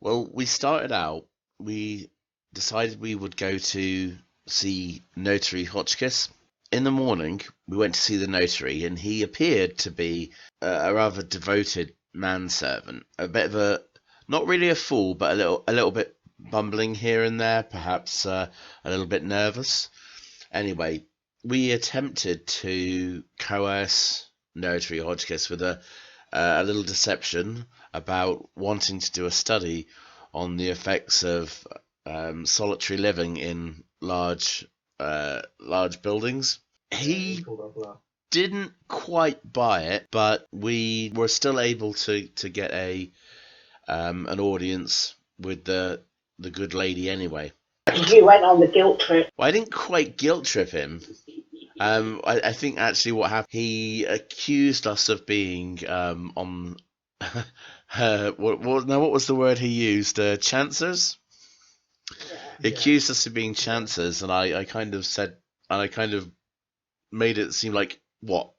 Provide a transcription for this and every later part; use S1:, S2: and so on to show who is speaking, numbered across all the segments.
S1: Well, we started out, we decided we would go to see Notary Hotchkiss. In the morning, we went to see the notary, and he appeared to be a rather devoted manservant. A bit of a, not really a fool, but a little bit bumbling here and there, perhaps a little bit nervous. Anyway, we attempted to coerce Notary Hotchkiss with a little deception about wanting to do a study on the effects of solitary living in large buildings. He didn't quite buy it, but we were still able to get an audience with the good lady anyway.
S2: You went on the guilt trip.
S1: Well, I didn't quite guilt trip him. I think actually what happened, he accused us of being on what was the word he used? Chancers? He accused us of being chancers, and I kind of said, and I kind of made it seem like, what?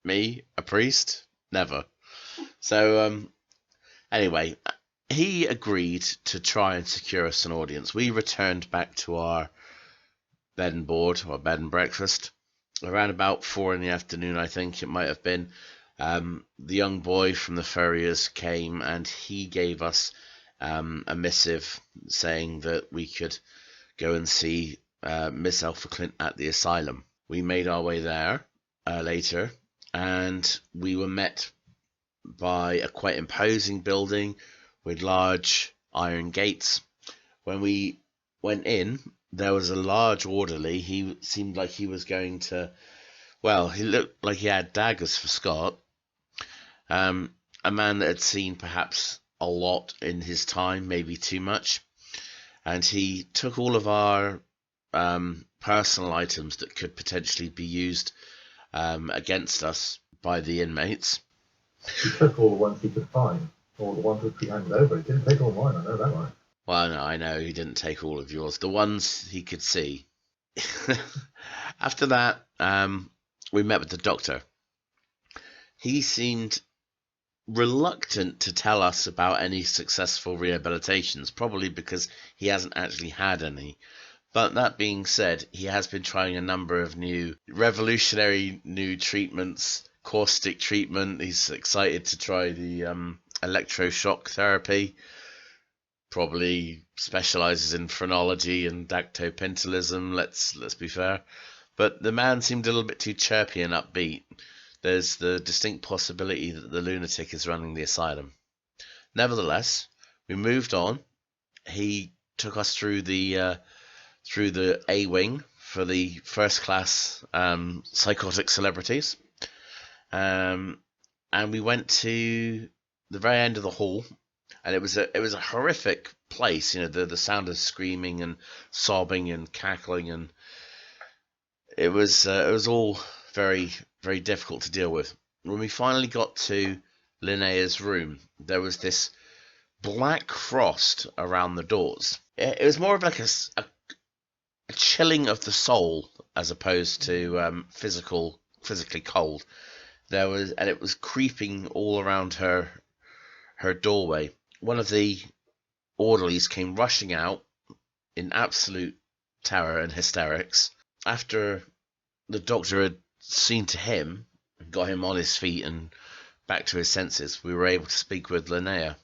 S1: Me? A priest? Never. So, anyway, he agreed to try and secure us an audience. We returned back to our bed and board, or bed and breakfast, around about 4 in the afternoon, I think it might have been. The young boy from the furriers came, and he gave us a missive saying that we could go and see Miss Alpha Clynt at the asylum. We made our way there later, and we were met by a quite imposing building with large iron gates. When we went in, there was a large orderly. He seemed like he was going to, well, he looked like he had daggers for Scott. A man that had seen perhaps a lot in his time, maybe too much. And he took all of our personal items that could potentially be used against us by the inmates.
S3: He took all the ones he could find, or the ones which we handed over. He didn't take all mine, I know that right.
S1: Well, no, I know he didn't take all of yours. The ones he could see. After that, we met with the doctor. He seemed reluctant to tell us about any successful rehabilitations, probably because he hasn't actually had any. But that being said, he has been trying a number of revolutionary new treatments, caustic treatment. He's excited to try the electroshock therapy. Probably specializes in phrenology and dactopentilism, let's be fair. But the man seemed a little bit too chirpy and upbeat. There's the distinct possibility that the lunatic is running the asylum. Nevertheless, we moved on. He took us through the A wing for the first class psychotic celebrities, and we went to the very end of the hall. And it was a horrific place, the sound of screaming and sobbing and cackling, and it was all very, very difficult to deal with. When we finally got to Linnea's room, there was this black frost around the doors. It was more of like a chilling of the soul as opposed to physically cold. And it was creeping all around her doorway. One of the orderlies came rushing out in absolute terror and hysterics. After the doctor had seen to him, got him on his feet and back to his senses, we were able to speak with Linnea.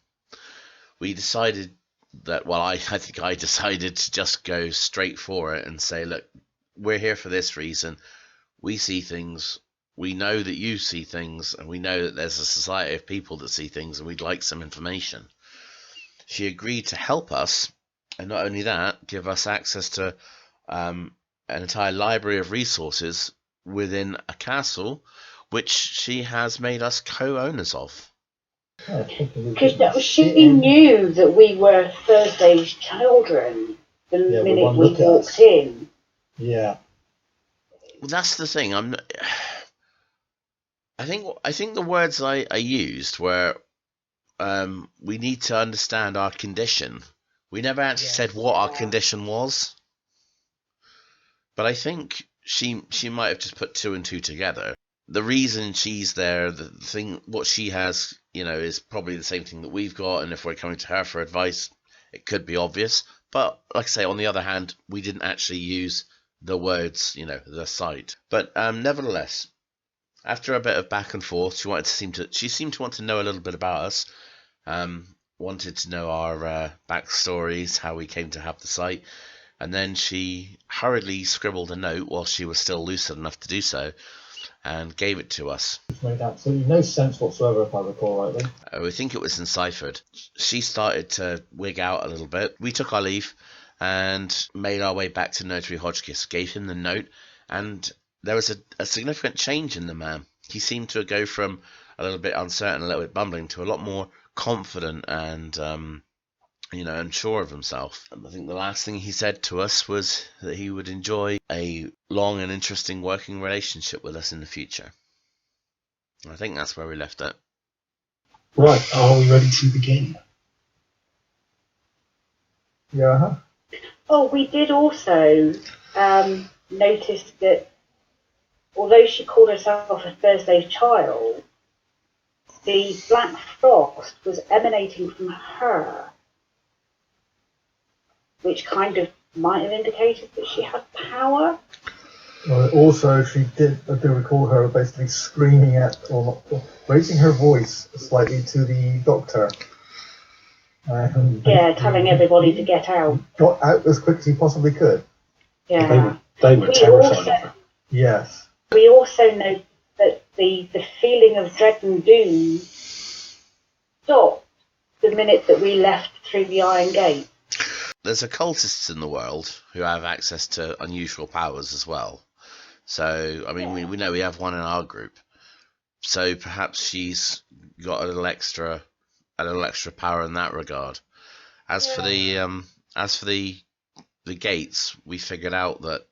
S1: We decided that, well, I think I decided to just go straight for it and say, look, we're here for this reason. We see things. We know that you see things, and we know that there's a society of people that see things, and we'd like some information. She agreed to help us, and not only that, give us access to an entire library of resources within a castle, which she has made us co-owners of.
S2: Because she knew that we were Thursday's children the minute we walked in.
S3: Yeah.
S1: Well, that's the thing. I think the words I used were, we need to understand our condition. We never actually said what our condition was. But I think she might have just put two and two together. The reason she's there, what she has, is probably the same thing that we've got. And if we're coming to her for advice, it could be obvious. But like I say, on the other hand, we didn't actually use the words, the site. But nevertheless, after a bit of back and forth, she seemed to want to know a little bit about us. Wanted to know our backstories, how we came to have the site, and then she hurriedly scribbled a note while she was still lucid enough to do so, and gave it to us.
S3: Which made absolutely no sense whatsoever, if I recall rightly.
S1: I think it was enciphered. She started to wig out a little bit. We took our leave and made our way back to Notary Hodgkiss, gave him the note, and there was a significant change in the man. He seemed to go from a little bit uncertain, a little bit bumbling, to a lot more confident and, unsure of himself. I think the last thing he said to us was that he would enjoy a long and interesting working relationship with us in the future. I think that's where we left it.
S4: Right, are we ready to begin?
S3: Yeah.
S2: Oh, we did also notice that although she called herself a Thursday child, the black frost was emanating from her, which kind of might have indicated that she had power.
S3: Also, I do recall her basically screaming at, or raising her voice slightly to the doctor.
S2: Telling everybody to get out.
S3: Got out as quick as he possibly could.
S2: Yeah.
S4: They were terrified of her.
S3: Yes.
S2: We also know that the feeling of dread and doom stopped the minute that we left through the Iron Gate.
S1: There's occultists in the world who have access to unusual powers as well. So, we know we have one in our group. So perhaps she's got a little extra power in that regard. As for the gates, we figured out that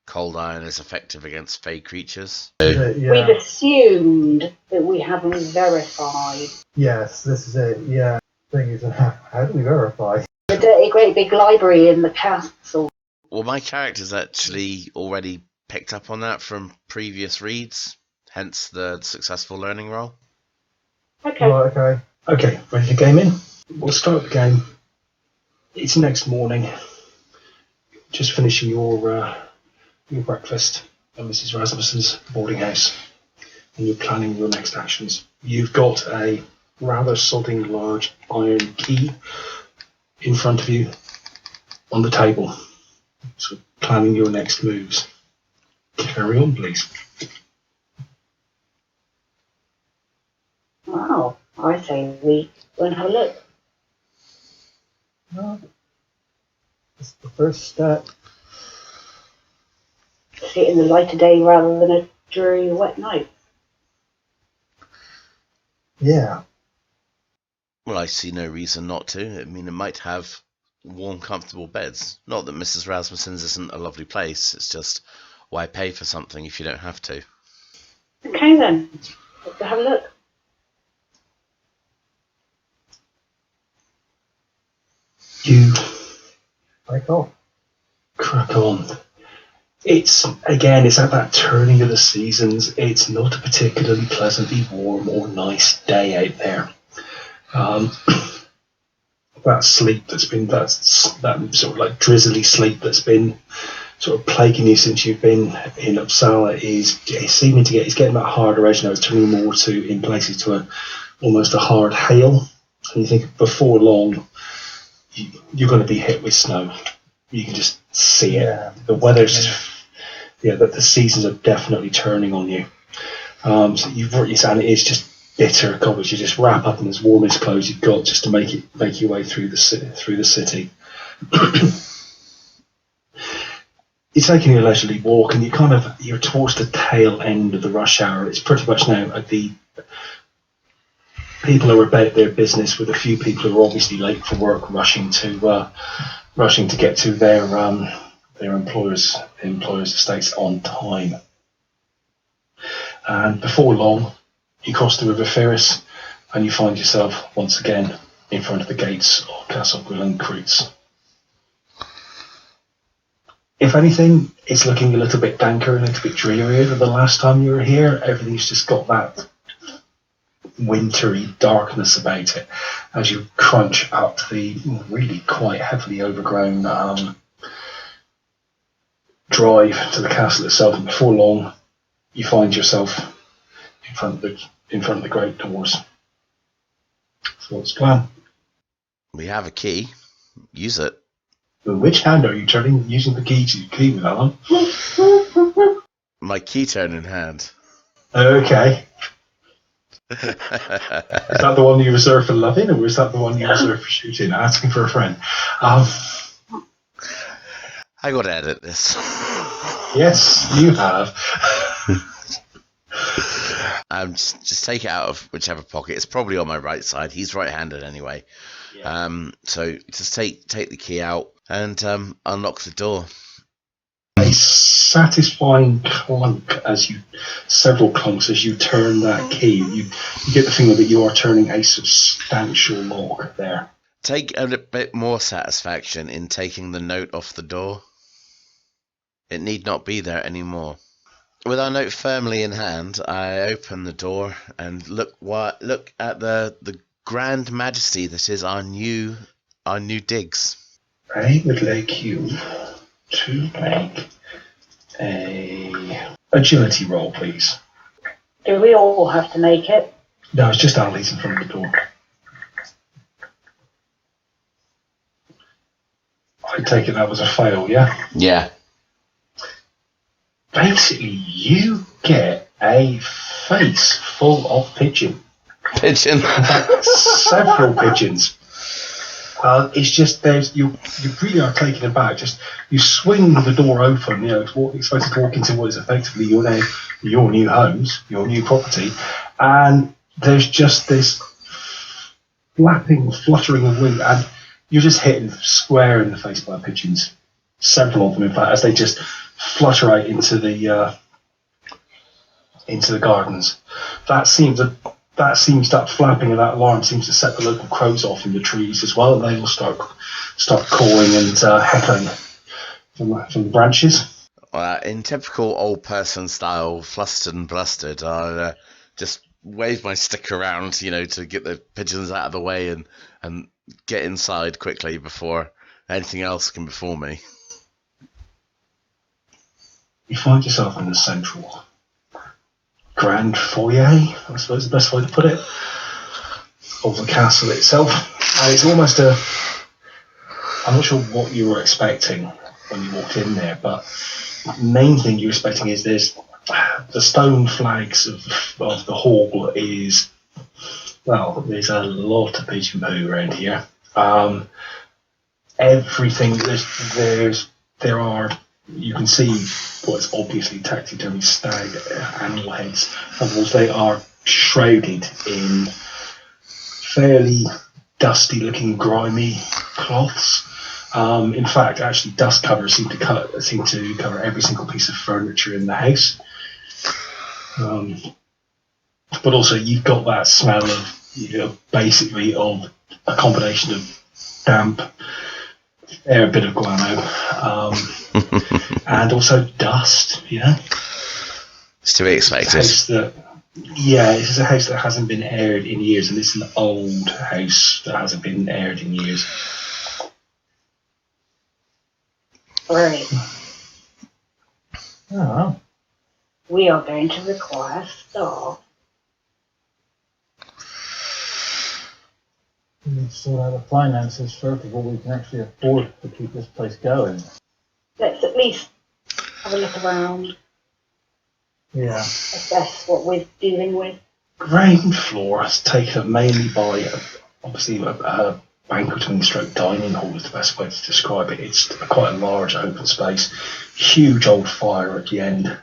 S1: cold iron is effective against fey creatures.
S2: We've assumed that we haven't verified.
S3: Yes, this is it. Yeah. Thing is, how do we verify?
S2: A dirty, great big library in the castle.
S1: Well, my character's actually already picked up on that from previous reads, hence the successful learning roll.
S2: Okay.
S3: Right, okay.
S4: Okay, ready to game in? We'll start the game. It's next morning. Just finishing your breakfast at Mrs. Rasmussen's boarding house, and you're planning your next actions. You've got a rather sodding large iron key in front of you on the table, so planning your next moves. Carry on, please.
S2: Wow, I say we go and have a look.
S3: No. It's the first step.
S2: See it in the light of day rather than a dreary wet night.
S3: Yeah.
S1: Well, I see no reason not to. It might have warm, comfortable beds. Not that Mrs. Rasmussen's isn't a lovely place. It's just, why pay for something if you don't have to?
S2: Okay then, let's go have a look.
S4: You
S3: Crack
S4: crack on. It's at that turning of the seasons. It's not a particularly pleasantly warm or nice day out there. That sleep that's been, that sort of like drizzly sleep that's been sort of plaguing you since you've been in Uppsala is getting that harder edge now. It's turning more to, in places, to almost a hard hail. And you think before long, you're going to be hit with snow. You can just see it.
S3: Yeah.
S4: The weather's just, that the seasons are definitely turning on you. So and it is just bitter cold, which you just wrap up in as warmest clothes you've got just to make your way through the city. You're taking a leisurely walk, and you're towards the tail end of the rush hour. It's pretty much now at the people are about their business, with a few people who are obviously late for work, rushing to get to their employers' estates on time. And before long, you cross the River Ferris, and you find yourself once again in front of the gates of Castle Grillenkreuz. If anything, it's looking a little bit danker and a little bit drearier than the last time you were here. Everything's just got that wintry darkness about it as you crunch up the really quite heavily overgrown drive to the castle itself. And before long, you find yourself in front of the great doors. So what's the plan?
S1: We have a key. Use it.
S4: With which hand are you using the key with, Alan?
S1: My key turning hand.
S4: Okay. Is that the one you reserve for loving, or is that the one you reserve for shooting? Asking for a friend.
S1: I got to edit this.
S4: Yes, you have.
S1: Just take it out of whichever pocket. It's probably on my right side. He's right-handed anyway. Yeah. So just take the key out and unlock the door.
S4: A satisfying several clunks as you turn that key. You get the feeling that you are turning a substantial lock there.
S1: Take a bit more satisfaction in taking the note off the door. It need not be there anymore. With our note firmly in hand, I open the door and look at the grand majesty that is our new digs.
S4: I would like you to make a agility roll, please.
S2: Do we all have to make it?
S4: No, it's just Ali's in front of the door. I take it that was a fail, yeah?
S1: Yeah.
S4: Basically, you get a face full of pigeon.
S1: Pigeon?
S4: Several pigeons. It's just you really are taken aback. Just you swing the door open, expected to walk into what is effectively your new homes, your new property, and there's just this fluttering of wings, and you're just hitting square in the face by pigeons. Several of them, in fact, as they just flutter out into the gardens. That flapping of that alarm seems to set the local crows off in the trees as well, and they will start cawing and heckling from the branches.
S1: In typical old person style, flustered and blustered, I'll just wave my stick around, to get the pigeons out of the way and get inside quickly before anything else can befall me.
S4: You find yourself in the central grand foyer, I suppose the best way to put it, of the castle itself. And it's almost I'm not sure what you were expecting when you walked in there, but the main thing you're expecting is there's the stone flags of the hall is, well, there's a lot of pigeon poo around here. Everything, there are, you can see what's obviously taxidermy stag animal heads. Otherwise, they are shrouded in fairly dusty-looking, grimy cloths. In fact, actually, dust covers seem to cover every single piece of furniture in the house. But also, you've got that smell of, basically of a combination of damp, a bit of guano, and also dust.
S1: It's to be expected.
S4: This is a house that hasn't been aired in years, and it's an old house that hasn't been aired in years.
S2: Right.
S3: Oh.
S2: We are going to require staff.
S3: We need to sort out the finances first of all we can actually afford to keep this place going.
S2: Let's at least have a look around,
S3: Yeah.
S2: assess what we're dealing with.
S4: Ground floor is taken up mainly by, obviously, a banqueting stroke dining hall is the best way to describe it. It's quite a large open space, huge old fire at the end.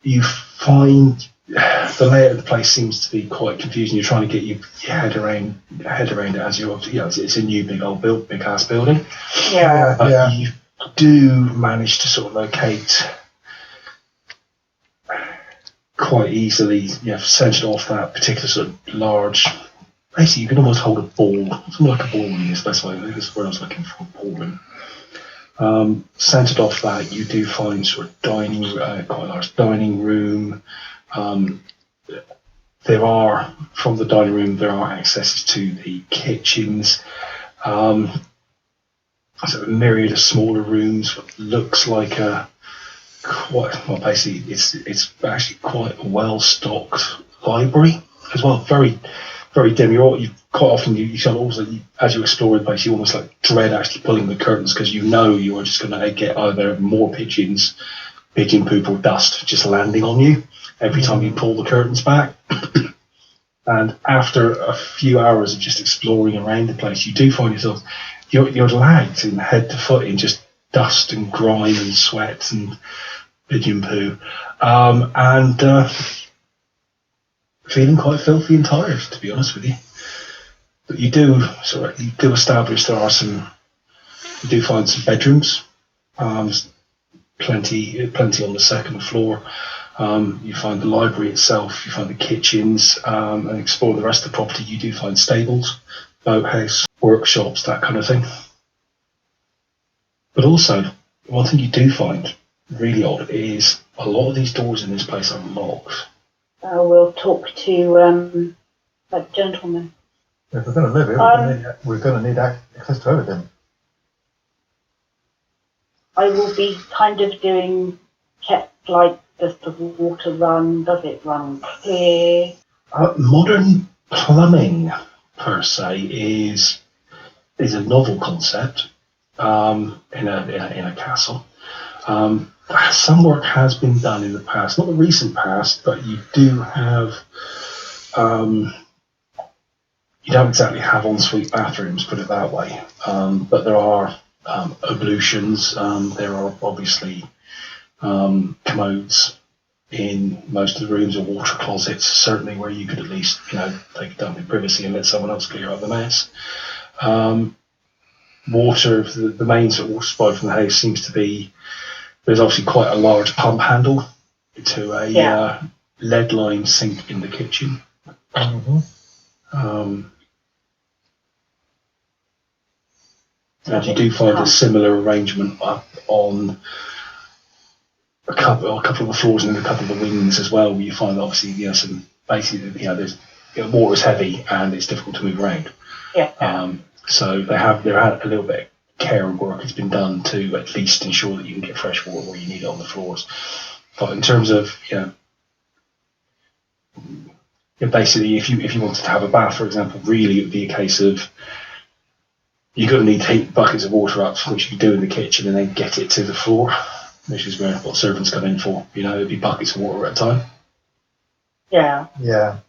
S4: You find the layout of the place seems to be quite confusing. You're trying to get your head around it as it's a new big ass building.
S2: Yeah.
S4: You do manage to sort of locate quite easily, centered off that particular sort of large. Basically, you can almost hold a ball, something like a ballroom is the best way. That's what I was looking for, a ballroom. Centered off that, you do find sort of quite a large dining room, There are, from the dining room, there are accesses to the kitchens. So a myriad of smaller rooms. What looks like basically it's actually quite a well-stocked library as well. Very, very dim. You quite often you sort of also as you explore the place, you almost like dread actually pulling the curtains because you know you are just going to get either more pigeon poop or dust just landing on you every time you pull the curtains back. And after a few hours of just exploring around the place, you do find yourself you're lagged in head to foot in just dust and grime and sweat and pigeon poo, and feeling quite filthy and tired, to be honest with you. But you do establish you do find some bedrooms, plenty on the second floor. You find the library itself, you find the kitchens, and explore the rest of the property. You do find stables, boathouse, workshops, that kind of thing. But also, one thing you do find really odd is a lot of these doors in this place are locked.
S2: We'll talk to that gentleman.
S3: If we're going to live here, we're going to need access to everything.
S2: I will be kind of doing check, like, does the water run? Does it run clear?
S4: Modern plumbing, per se, is a novel concept in a castle. Some work has been done in the past, not the recent past, but you do have. You don't exactly have ensuite bathrooms, put it that way, but there are ablutions. There are obviously commodes in most of the rooms, or water closets, certainly where you could at least, take a dump in privacy and let someone else clear up the mess. Water, the main sort of water supply from the house seems to be, there's obviously quite a large pump handle to a lead-lined sink in the kitchen.
S3: Mm-hmm.
S4: And you do find a similar arrangement up on a couple of the floors and a couple of the wings as well, where you find obviously some basically there's water's heavy and it's difficult to move around.
S2: Yeah.
S4: So there had a little bit of care and work has been done to at least ensure that you can get fresh water where you need it on the floors. But in terms of basically if you wanted to have a bath, for example, really it would be a case of you're going to need to heat buckets of water up, which you do in the kitchen, and then get it to the floor, which is what servants come in for. It'd be buckets of water at a time.
S2: Yeah.
S3: Yeah.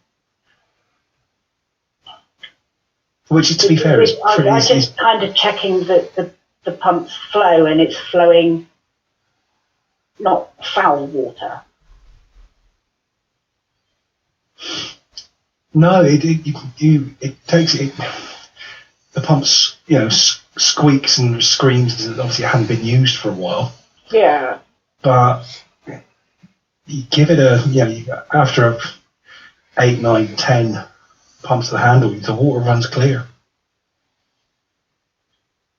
S4: Which, to be fair, is pretty
S2: I'm just kind of checking that the pump's flow, and it's flowing not foul water.
S4: No, it takes it. The pumps, squeaks and screams. Obviously, it hadn't been used for a while.
S2: Yeah.
S4: But you give it after 8, 9, 10 pumps to the handle, the water runs clear.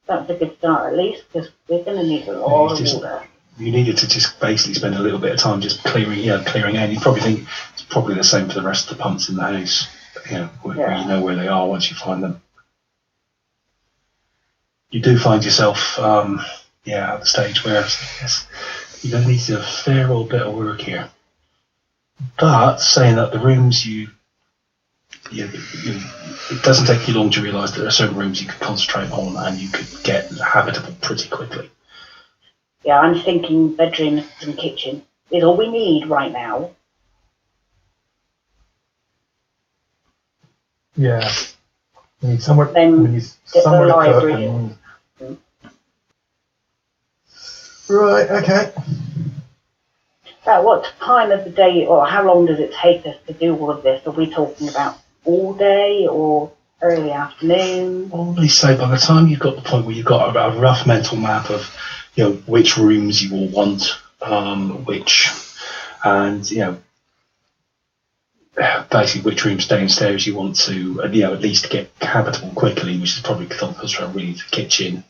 S2: That's a good start, at least, because we're going to need a lot of water.
S4: You needed to just basically spend a little bit of time just clearing out. You probably think it's probably the same for the rest of the pumps in the house. Where you know where they are once you find them. You do find yourself, at the stage where you're going to need to do a fair old bit of work here. But saying that, the rooms it doesn't take you long to realise that there are certain rooms you could concentrate on and you could get habitable pretty quickly.
S2: Yeah, I'm thinking bedrooms and kitchen is all we need right now.
S3: Yeah. We need somewhere.
S2: Then
S3: we need
S2: get
S3: somewhere
S2: the
S3: to cook
S2: library.
S3: and... Right. Okay.
S2: At what time of the day, or how long does it take us to do all of this? Are we talking about all day or early afternoon?
S4: Probably say by the time you've got the point where you've got a rough mental map of which rooms you will want, basically which rooms downstairs you want to at least get habitable quickly, which is probably concentrate really the kitchen,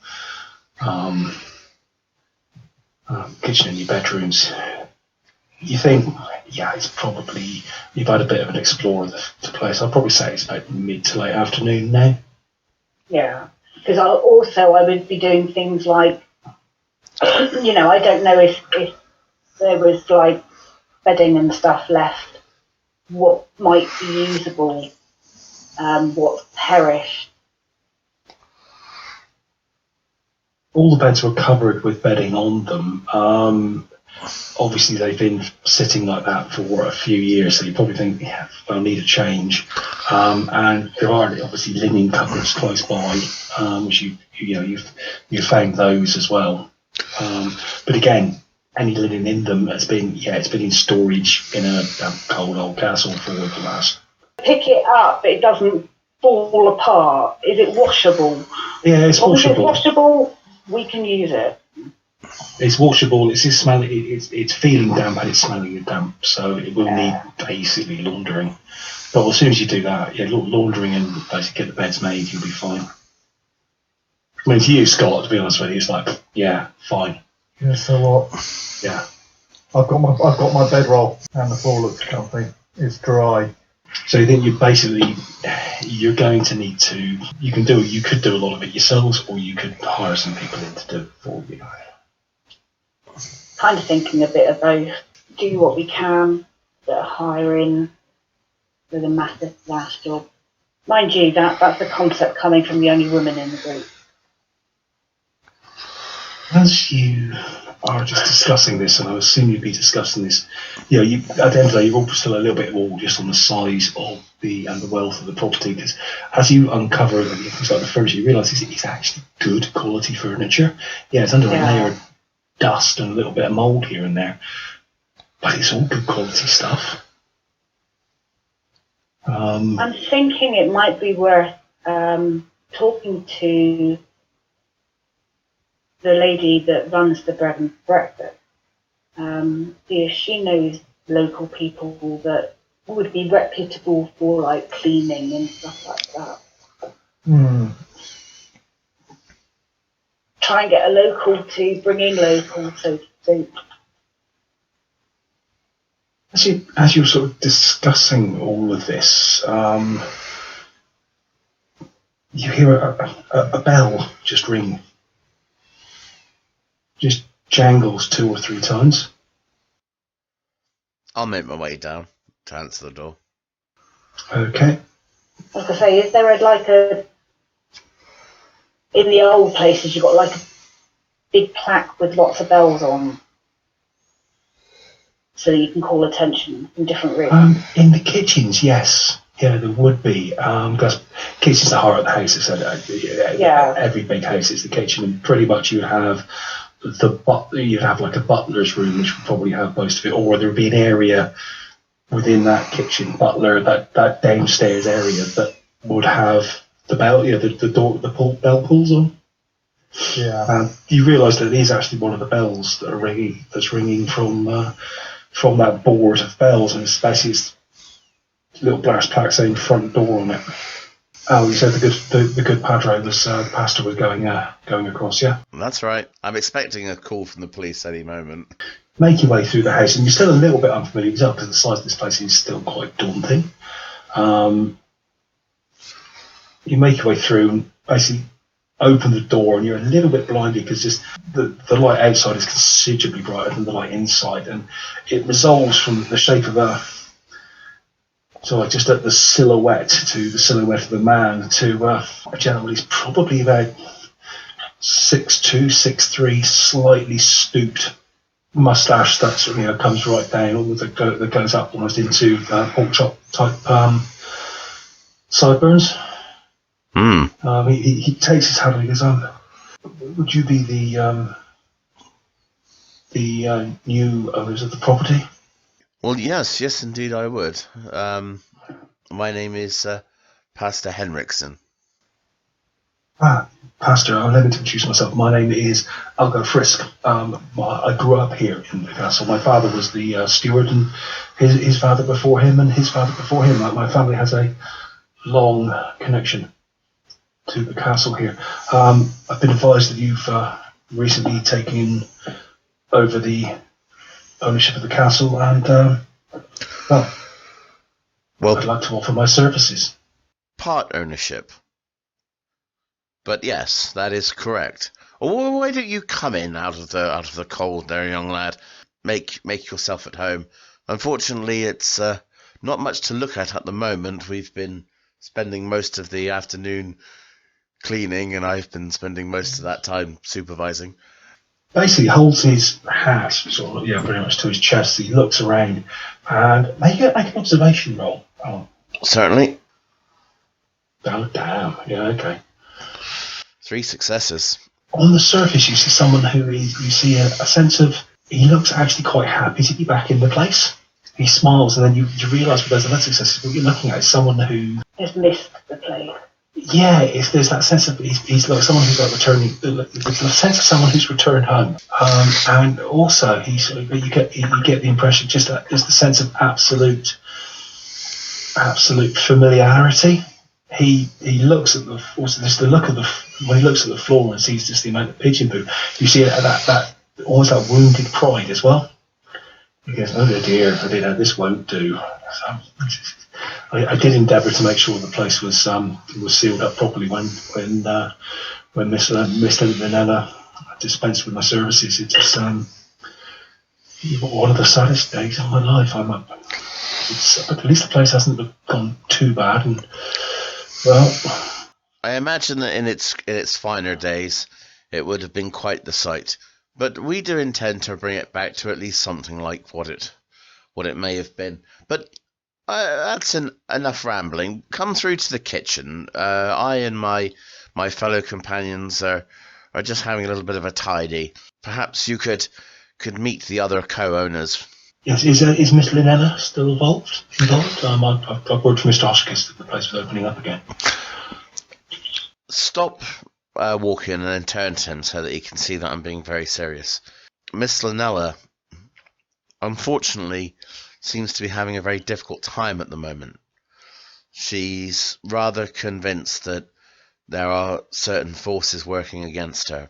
S4: kitchen and your bedrooms. You think, yeah, it's probably, you've had a bit of an explore of the place. I'd probably say it's about mid to late afternoon now.
S2: Yeah, because I would be doing things like, I don't know if there was like bedding and stuff left, what might be usable, what's perished.
S4: All the beds were covered with bedding on them. Obviously, they've been sitting like that for a few years, so you probably think, yeah, they'll need a change. And there are obviously linen cupboards close by, which you've found those as well. But again, any linen in them it's been in storage in a cold old castle for the last.
S2: Pick it up, it doesn't fall apart. Is it washable?
S4: Yeah, it's washable.
S2: If it's washable, we can use it.
S4: It's washable. It's just smelling. It's feeling damp and it's smelling damp, so it will need basically laundering. But as soon as you do that, laundering and basically get the beds made, you'll be fine. I mean, to you, Scott, to be honest with you, it's like, yeah, fine.
S3: Yeah, so what?
S4: Yeah.
S3: I've got my bedroll and the floor looks comfy. It's dry.
S4: So you think you're going to need to. You could do a lot of it yourselves, or you could hire some people in to do it for you.
S2: Kind of thinking a bit of both. Do what we can, but hiring with a massive last job. Mind you, that's the concept coming from the only woman in the group.
S4: As you are just discussing this, and I assume you'd be discussing this, at the end of the day, you're all still a little bit more just on the size of and the wealth of the property, because as you uncover things like the furniture, you realise it's actually good quality furniture. Yeah, it's under a layer of dust and a little bit of mould here and there, but it's all good quality stuff.
S2: I'm thinking it might be worth talking to the lady that runs the bread and breakfast. See if she knows local people that would be reputable for like cleaning and stuff like that. Try and get a local to bring in local, so to speak.
S4: As you're sort of discussing all of this, you hear a bell just ring. Just jangles 2 or 3 times.
S1: I'll make my way down to answer the door.
S4: Okay.
S2: I was going to say, is there in the old places you've got like a big plaque with lots of bells on, so that you can call attention from different rooms?
S4: In the kitchens, yes. Yeah, there would be. Because kitchen's the heart of the house. So every big house is the kitchen, and pretty much you'd have like a butler's room, which would probably have most of it, or there would be an area within that kitchen butler, that downstairs area that would have the bell, the bell pulls on.
S3: Yeah.
S4: And you realise that it is actually one of the bells that are ringing. That's ringing from that board of bells, and it's little brass plaque saying front door on it. Oh, you said the good padre was the pastor was going across, yeah?
S1: That's right. I'm expecting a call from the police any moment.
S4: Make your way through the house, and you're still a little bit unfamiliar yourself because the size of this place is still quite daunting. You make your way through and basically open the door, and you're a little bit blinded because just the light outside is considerably brighter than the light inside, and it resolves from the shape of just at the silhouette to the silhouette of the man to a gentleman who's probably about 6'2", 6'3", slightly stooped, moustache that comes right down, that goes up almost into pork chop type sideburns. He takes his hat and he goes, would you be the new owners of the property?
S1: Well, yes, indeed I would. My name is Pastor Henriksen.
S4: Pastor, let me introduce myself. My name is Algo Frisk. I grew up here in the castle. My father was the steward, and his father before him, and his father before him. My family has a long connection to the castle here. I've been advised that you've recently taken over the ownership of the castle, and well, I'd like to offer my services.
S1: Part ownership. But yes, that is correct. Well, why don't you come in out of the cold there, young lad? Make yourself at home. Unfortunately, it's not much to look at the moment. We've been spending most of the afternoon cleaning, and I've been spending most of that time supervising.
S4: Basically, holds his hat sort of, pretty much to his chest. He looks around and make an observation roll. Oh.
S1: Certainly.
S4: Oh, damn. Yeah, okay.
S1: 3 successes.
S4: On the surface, you see someone who you see a sense of, he looks actually quite happy to be back in the place. He smiles, and then you realise with those other successes, what you're looking at is someone who
S2: has missed the place.
S4: Yeah, there's that sense of he's like someone who's like returning. There's the sense of someone who's returned home, and also you get the impression just that there's the sense of absolute familiarity. He looks at the look of when he looks at the floor and sees just the amount of pigeon poo. You see that almost that wounded pride as well. He goes, "Oh dear, this won't do." I did endeavour to make sure the place was sealed up properly when Miss Linella dispensed with my services. It was one of the saddest days of my life. But at least the place hasn't gone too bad. And well,
S1: I imagine that in its finer days, it would have been quite the sight. But we do intend to bring it back to at least something like what it may have been. But that's enough rambling. Come through to the kitchen. I and my fellow companions are just having a little bit of a tidy. Perhaps you could meet the other co-owners.
S4: Yes, is Miss Linella still involved? I've word from Mr. Hoskins that the place was opening up again.
S1: Stop walking and then turn to him so that he can see that I'm being very serious. Miss Linella, unfortunately, seems to be having a very difficult time at the moment. She's rather convinced that there are certain forces working against her.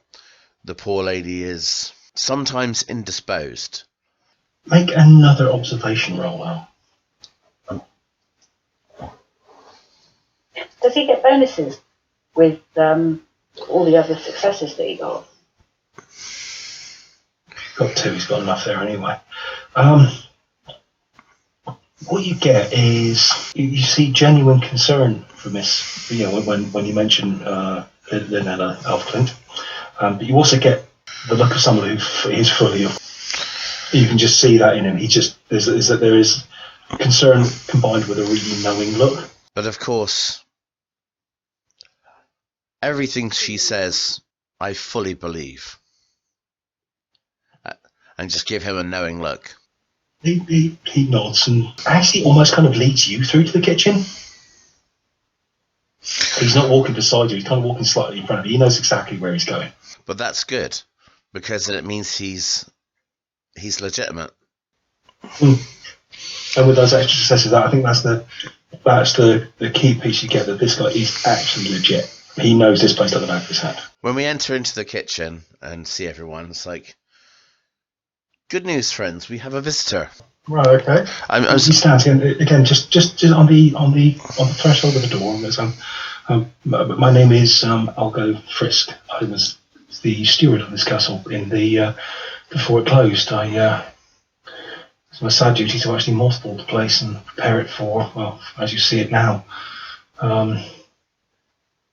S1: The poor lady is sometimes indisposed.
S4: Make another observation roll, Al.
S2: Does he get bonuses with all the other successes that he got?
S4: Got 2, he's got enough there anyway. What you get is you see genuine concern for Miss, when you mention Linella of Clynt, but you also get the look of someone who is fully. You can just see that in him. There is concern combined with a really knowing look.
S1: But of course, everything she says, I fully believe, and just give him a knowing look.
S4: He nods and actually almost kind of leads you through to the kitchen. He's not walking beside you, he's kind of walking slightly in front of you. He knows exactly where he's going.
S1: But that's good, because it means he's legitimate.
S4: And with those extra successes, I think that's the key piece you get, that this guy is actually legit. He knows this place like the back of his hand.
S1: When we enter into the kitchen and see everyone, it's like, good news, friends. We have a visitor.
S3: Right. Okay.
S4: He stands again, just on the threshold of the door. And there's, my name is Algo Frisk. I was the steward of this castle before it closed. It's my sad duty to actually mothball the place and prepare it for, well, as you see it now.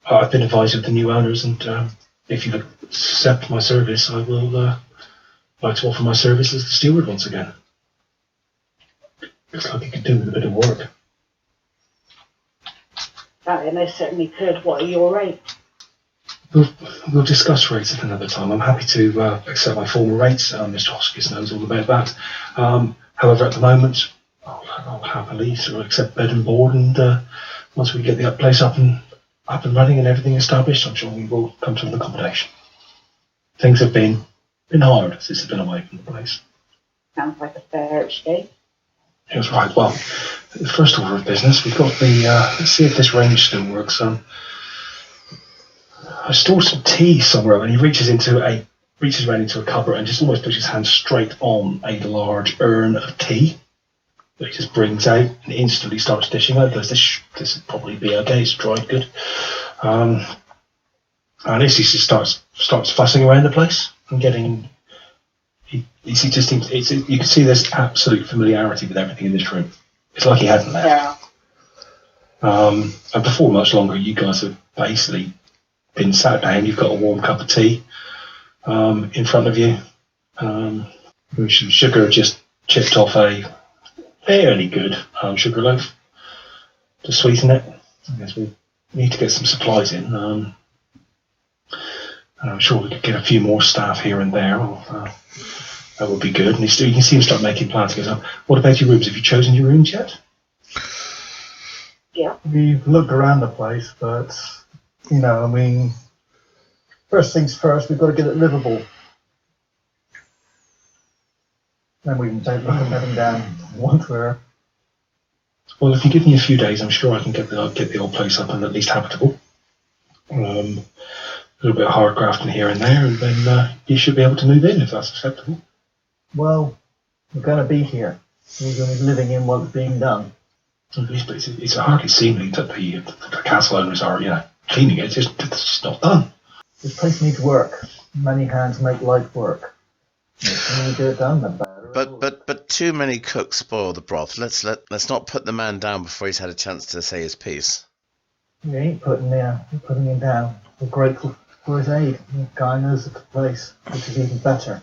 S4: I've been advised of the new owners, and if you accept my service, I will like to offer my service as the steward once again. Looks like you could do with a bit of work.
S2: That most certainly could. What are your rates?
S4: We'll discuss rates at another time. I'm happy to accept my former rates. Mr. Hoskins knows all about that. However, at the moment, I'll happily sort of accept bed and board, and once we get the place up and running and everything established, I'm sure we will come to an accommodation. Things have been hard since I've been away from the place.
S2: Sounds like a fair exchange.
S4: That's right. Well, the first order of business, we've got let's see if this range still works. I stored some tea somewhere, and he reaches into reaches around into a cupboard and just almost puts his hand straight on a large urn of tea that he just brings out and instantly starts dishing out. Goes, this would probably be okay, it's dried good. And as he just starts fussing around the place and getting... You can see there's absolute familiarity with everything in this room. It's like he hadn't left.
S2: Yeah.
S4: And before much longer, you guys have basically been sat down. You've got a warm cup of tea in front of you. With some sugar just chipped off a fairly good sugar loaf to sweeten it. I guess we need to get some supplies in. I'm sure we could get a few more staff here and there. That would be good. And you can see him start making plans. He goes, what about your rooms? Have you chosen your rooms yet?
S2: Yeah.
S3: We've looked around the place, but, I mean, first things first, we've got to get it livable. Then we can take a look at heading down once we're...
S4: Well, if you give me a few days, I'm sure I can get the old place up and at least habitable. A little bit of hard grafting here and there, and then you should be able to move in if that's acceptable.
S3: Well, we're going to be here. We're going to be living in what's being done.
S4: It's hardly seemly that the castle owners are, cleaning it. It's just not done.
S3: This place needs work. Many hands make light work. The more we get it done, the better.
S1: But too many cooks spoil the broth. Let's not put the man down before he's had a chance to say his piece.
S3: We ain't putting him down. We're grateful for his aid. The guy knows the place, which is even better.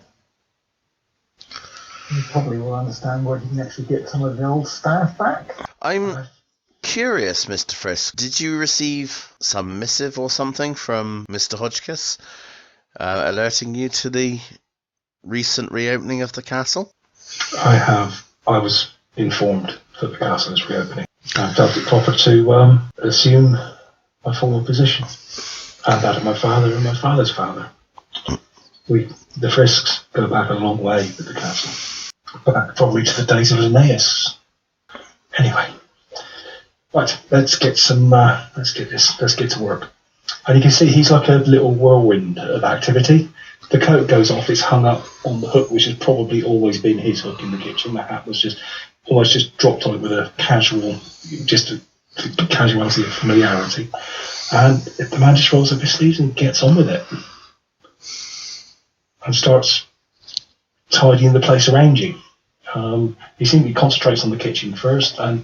S3: He probably will understand where he can actually get some of the old staff back.
S1: I'm curious, Mr. Frisk. Did you receive some missive or something from Mr. Hodgkiss alerting you to the recent reopening of the castle?
S4: I have. I was informed that the castle is reopening. I felt it proper to assume my former position, and that of my father and my father's father. The Frisks go back a long way with the castle, back probably to the days of Linnaeus. Anyway, right, let's get to work. And you can see he's like a little whirlwind of activity. The coat goes off, it's hung up on the hook, which has probably always been his hook in the kitchen. The hat was almost just dropped on it with a casuality of familiarity. And the man just rolls up his sleeves and gets on with it. And starts tidying the place around you. He simply concentrates on the kitchen first, and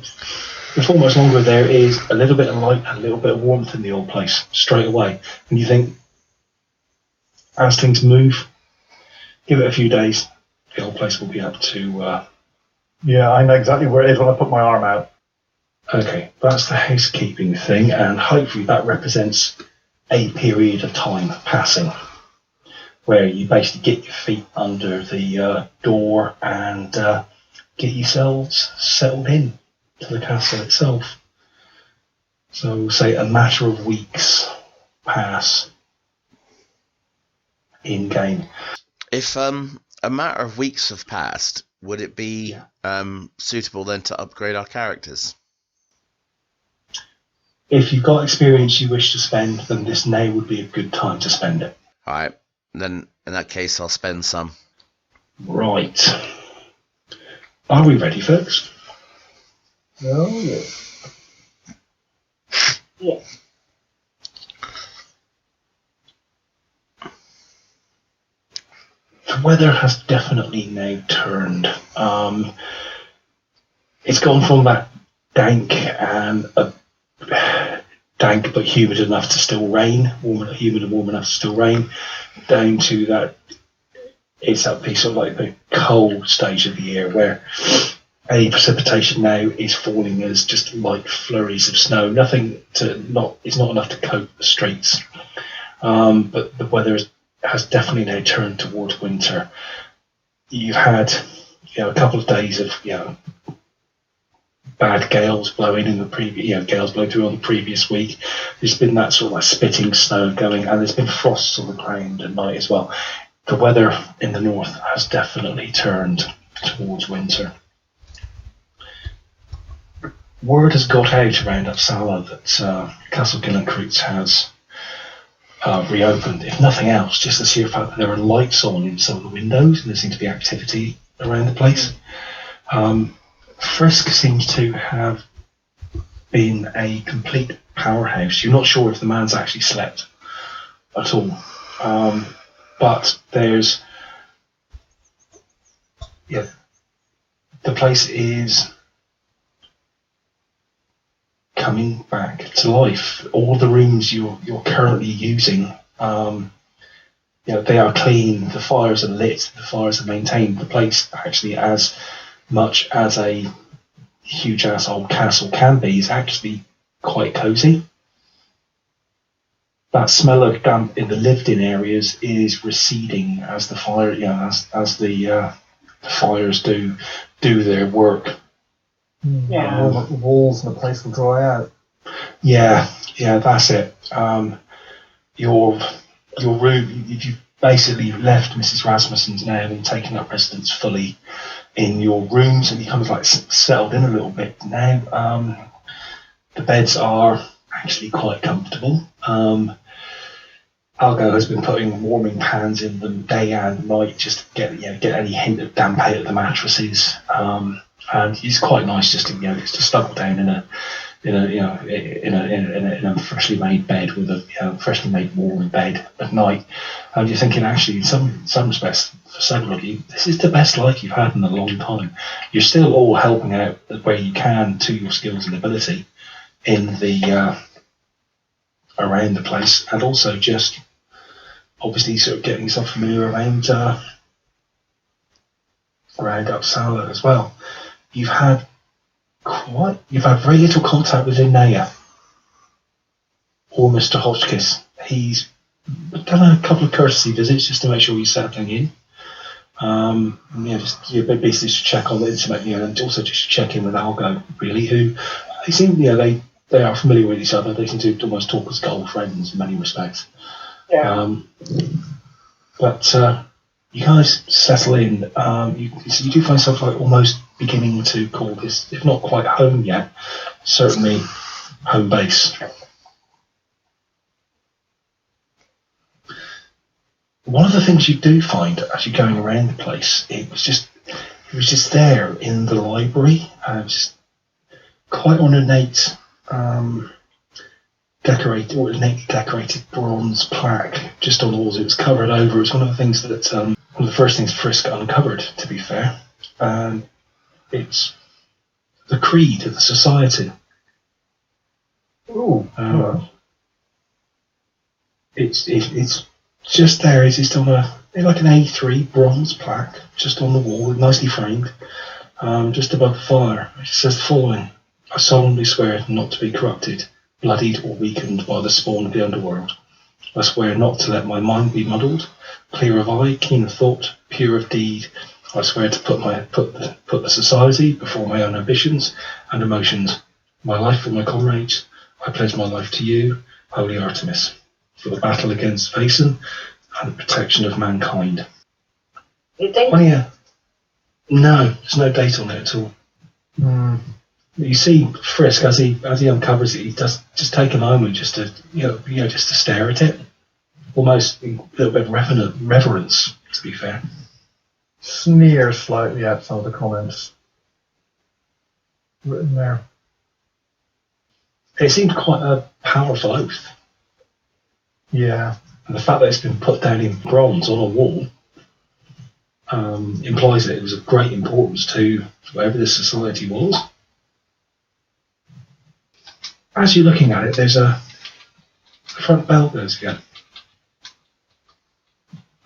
S4: before much longer there is a little bit of light and a little bit of warmth in the old place straight away. And you think, as things move, give it a few days, the old place will be up to...
S3: Yeah, I know exactly where it is when I put my arm out.
S4: Okay, that's the housekeeping thing, and hopefully that represents a period of time passing, where you basically get your feet under the door and get yourselves settled in to the castle itself. So, say a matter of weeks pass in-game.
S1: If a matter of weeks have passed, would it be suitable then to upgrade our characters?
S4: If you've got experience you wish to spend, then this now would be a good time to spend it.
S1: Alright, then in that case I'll spend some.
S4: Right. Are we ready, folks?
S3: Oh, yes.
S2: Yes.
S4: The weather has definitely now turned. It's gone from that dank but humid enough to still rain, humid and warm enough to still rain, down to that. It's that piece of like the cold stage of the year where any precipitation now is falling as just light flurries of snow. It's not enough to coat the streets. But the weather has definitely now turned towards winter. You've had a couple of days of bad gales blowing in the previous gales blowing through on the previous week. There's been that sort of like spitting snow going, and there's been frosts on the ground at night as well. The weather in the north has definitely turned towards winter. Word has got out around Uppsala that Castle Gillenkreuts has reopened. If nothing else, just the sheer fact that there are lights on in some of the windows and there seems to be activity around the place. Frisk seems to have been a complete powerhouse. You're not sure if the man's actually slept at all. But there's... Yeah, the place is coming back to life. All the rooms you're currently using, they are clean. The fires are lit. The fires are maintained. The place, actually, as much as a huge ass old castle can be, is actually quite cosy. That smell of damp in the lived-in areas is receding as the fire, as the fires do their work.
S2: Yeah.
S3: Warm up the walls and the place will dry out.
S4: Yeah, that's it. Your room, you've basically left Mrs. Rasmussen's now and taken up residence fully in your rooms, and you kind of like settled in a little bit now. The beds are actually quite comfortable. Algo has been putting warming pans in them day and night just to get any hint of damp out of the mattresses. And it's quite nice just to snuggle down in a freshly made bed with a freshly made warm bed at night. And you're thinking, actually, in some respects, for several of you, this is the best life you've had in a long time. You're still all helping out where you can to your skills and ability in the around the place, and also just obviously sort of getting yourself familiar around Uppsala as well. You've had very little contact with Linnea or Mr. Hotchkiss. He's done a couple of courtesy visits just to make sure he's settling in. Basically to check on the intimate, and also just check in with Algo, really, who they seem, they are familiar with each other. They seem to almost talk as old friends in many respects.
S2: Yeah.
S4: But you guys settle in. You do find yourself like almost beginning to call this, if not quite home yet, certainly home base. One of the things you do find as you're going around the place, it was just there in the library. Just quite ornate, decorated bronze plaque just on the walls. It was covered over. It was one of the things that one of the first things Frisk uncovered, to be fair. It's the creed of the society.
S3: Ooh.
S4: It's just there. It's just on like an A3 bronze plaque just on the wall, nicely framed, just above the fire. It says the following: I solemnly swear not to be corrupted, bloodied or weakened by the spawn of the underworld. I swear not to let my mind be muddled, clear of eye, keen of thought, pure of deed. I swear to put the society before my own ambitions and emotions. My life for my comrades. I pledge my life to you, Holy Artemis, for the battle against Vaesen and the protection of mankind.
S2: Is it
S4: No, there's no date on it at all. You see Frisk as he uncovers it, he does just take a moment just to just to stare at it, almost a little bit of reverence, to be fair.
S3: Sneer slightly at some of the comments written there.
S4: It seemed quite a powerful oath.
S3: Yeah.
S4: And the fact that it's been put down in bronze on a wall implies that it was of great importance to wherever this society was. As you're looking at it, there's the front bell goes again.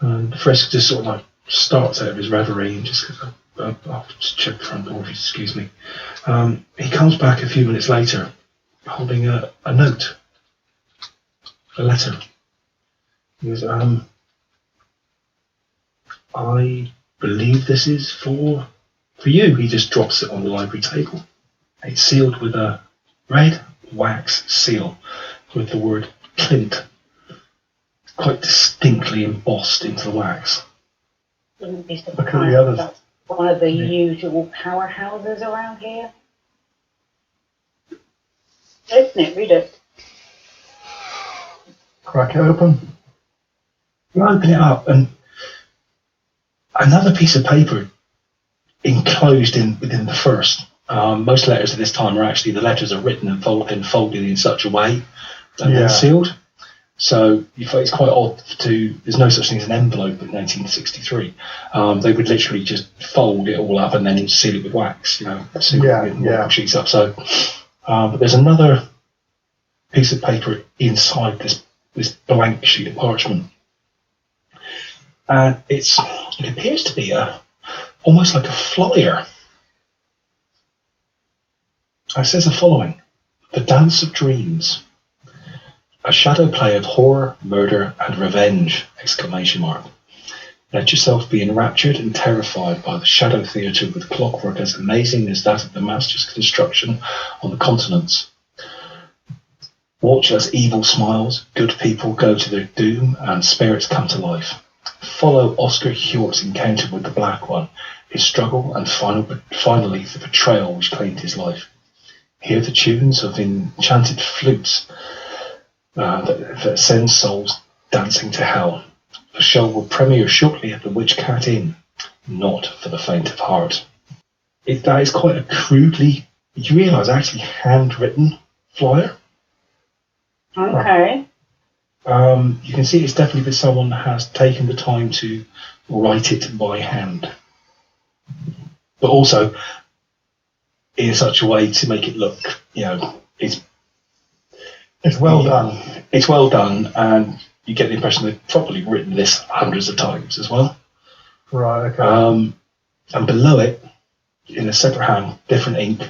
S4: And Frisk just sort of like starts out of his reverie and just goes, I'll just check the front door if you excuse me. He comes back a few minutes later holding a note, a letter. He goes, I believe this is for you. He just drops it on the library table. It's sealed with a red wax seal with the word Clynt quite distinctly embossed into the wax.
S2: Wouldn't be
S3: Look at
S2: surprised
S3: the others.
S2: if that's one of the usual powerhouses around here. Open it, read it.
S3: crack it open.
S4: You open it up, and another piece of paper enclosed within the first. Most letters at this time are actually, the letters are written and folded in such a way and then sealed. So it's quite odd there's no such thing as an envelope in 1963. They would literally just fold it all up and then seal it with wax, seal it with sheets up. So, but there's another piece of paper inside this blank sheet of parchment. And it appears to be almost like a flyer. It says the following: "The Dance of Dreams. A shadow play of horror, murder, and revenge! ! Let yourself be enraptured and terrified by the shadow theatre with clockwork as amazing as that of the master's construction on the continents. Watch as evil smiles, good people go to their doom, and spirits come to life. Follow Oscar Hewitt's encounter with the Black One, his struggle, and finally the betrayal which claimed his life. Hear the tunes of enchanted flutes that send souls dancing to hell. The show will premiere shortly at the Witch Cat Inn, not for the faint of heart." That is quite a crudely, you realise, actually handwritten flyer.
S2: Okay.
S4: You can see it's definitely been someone that has taken the time to write it by hand, but also in such a way to make it look,
S3: It's well done.
S4: It's well done, and you get the impression they've probably written this hundreds of times as well.
S3: Right, okay.
S4: And below it, in a separate hand, different ink,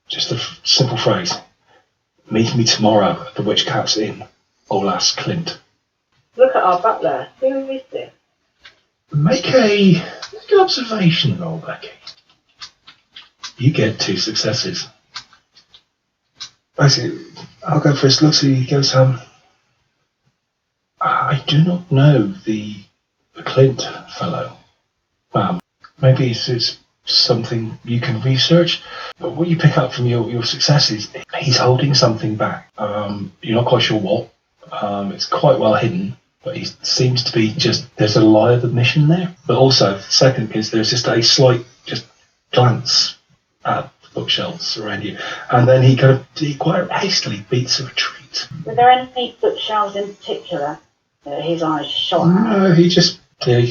S4: just a simple phrase: "Meet me tomorrow at the Witch Cat's Inn, Olas Clynt."
S2: Look at our butler. Who is this?
S4: Make an observation roll, Becky. You get 2 successes. Basically, I'll go first. Looks at you, he goes, "I do not know the Clynt fellow. Maybe it's something you can research, but what you pick up from your successes, he's holding something back. You're not quite sure what. It's quite well hidden, but he seems to be there's a lie of admission there. But also, second is there's just a slight glance at bookshelves around you, and then he quite hastily beats a retreat."
S2: Were there any bookshelves in particular that his eyes shot at?
S4: No, he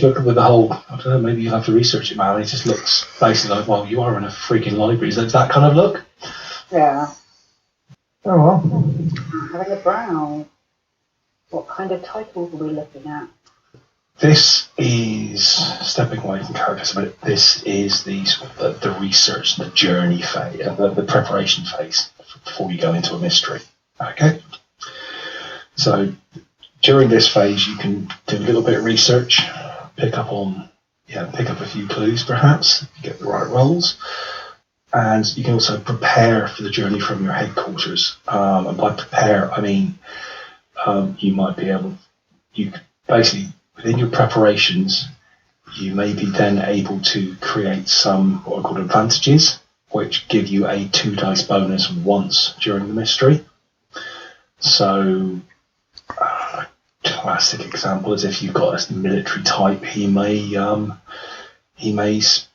S4: look with the whole, I don't know, maybe you'll have to research it, man. He just looks basically like, well, you are in a freaking library. Is that kind of look?
S2: Yeah.
S3: Oh well.
S2: Having a brow. What kind of titles are we looking at?
S4: This is, stepping away from characters a bit, this is the research, the journey phase, the preparation phase before you go into a mystery. Okay? So during this phase you can do a little bit of research, pick up a few clues perhaps, get the right rolls, and you can also prepare for the journey from your headquarters. And by prepare I mean you might be able, basically within your preparations, you may be then able to create some what are called advantages, which give you a 2 dice bonus once during the mystery. So, a classic example is if you've got a military type, he may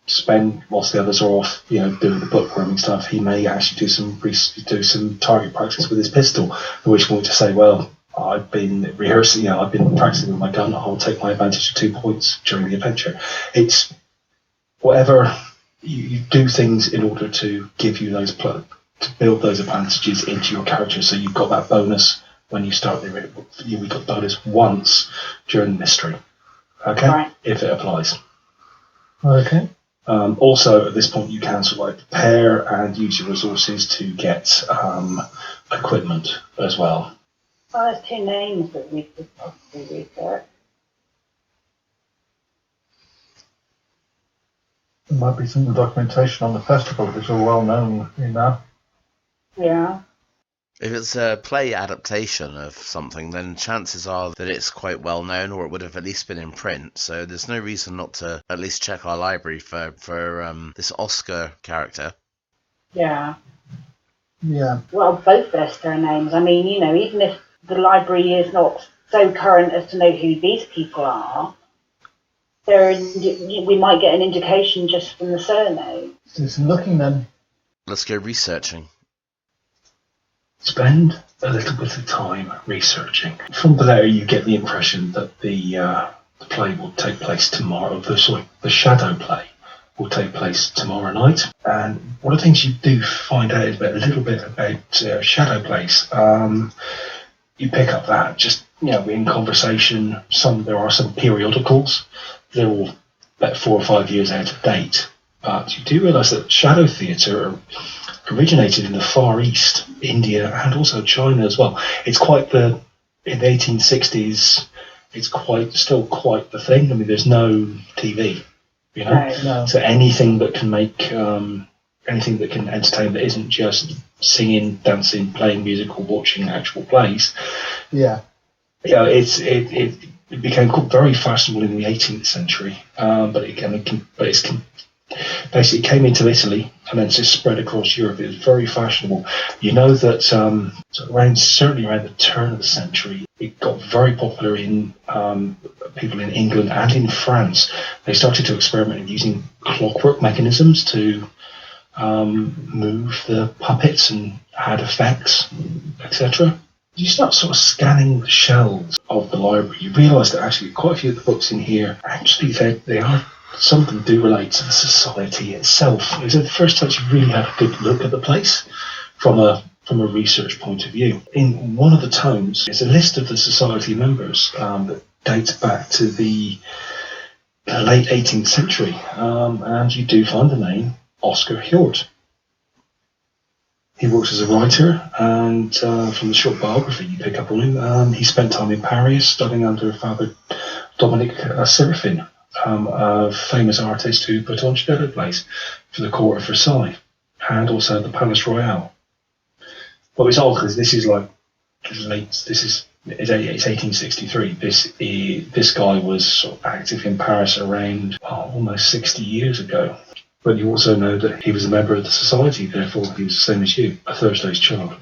S4: spend, whilst the others are off, doing the bookworming stuff, he may actually do some target practice with his pistol, at which point to say, well, I've been rehearsing, I've been practicing with my gun, I'll take my advantage of 2 points during the adventure. It's whatever, you do things in order to give you to build those advantages into your character, so you've got that bonus when you start we got bonus once during the mystery. Okay? Right. If it applies.
S3: Okay.
S4: Also, at this point, you can sort of prepare and use your resources to get equipment as well.
S2: Well, there's 2 names that we could possibly research.
S3: There might be some documentation on the festival if it's all well known,
S2: Yeah.
S1: If it's a play adaptation of something, then chances are that it's quite well known, or it would have at least been in print. So there's no reason not to at least check our library for this Oscar character.
S2: Yeah.
S3: Yeah.
S2: Well, both their surnames. I mean, even if the library is not so current as to know who these people are, we might get an indication just from the surname.
S3: Do some looking then.
S1: Let's go researching.
S4: Spend a little bit of time researching. From the letter, you get the impression that the play will take place tomorrow. The shadow play will take place tomorrow night. And one of the things you do find out is a little bit about shadow plays. You pick up that just in conversation. There are some periodicals. They're all about 4 or 5 years out of date. But you do realise that shadow theatre originated in the Far East, India, and also China as well. It's quite in the 1860s, it's still quite the thing. I mean, there's no TV,
S3: No.
S4: So anything that can anything that can entertain that isn't just singing, dancing, playing music, or watching actual plays.
S3: Yeah.
S4: It became very fashionable in the 18th century, but it basically came into Italy and then just spread across Europe. It was very fashionable. You know that certainly around the turn of the century, it got very popular in people in England and in France. They started to experiment in using clockwork mechanisms to move the puppets and add effects, etc. You start sort of scanning the shelves of the library. You realise that actually quite a few of the books in here, actually some of them do relate to the society itself. It was the first time you really had a good look at the place from a research point of view. In one of the tomes is a list of the society members that dates back to the late 18th century, and you do find the name Oscar Hjort. He works as a writer, and from the short biography you pick up on him, he spent time in Paris studying under Father Dominic Serafin, a famous artist who put on shadow plays for the court of Versailles and also the Palace Royal. Well, it's odd because this is it's 1863. This guy was sort of active in Paris around almost 60 years ago. But you also know that he was a member of the society, therefore he was the same as you, a Thursday's child.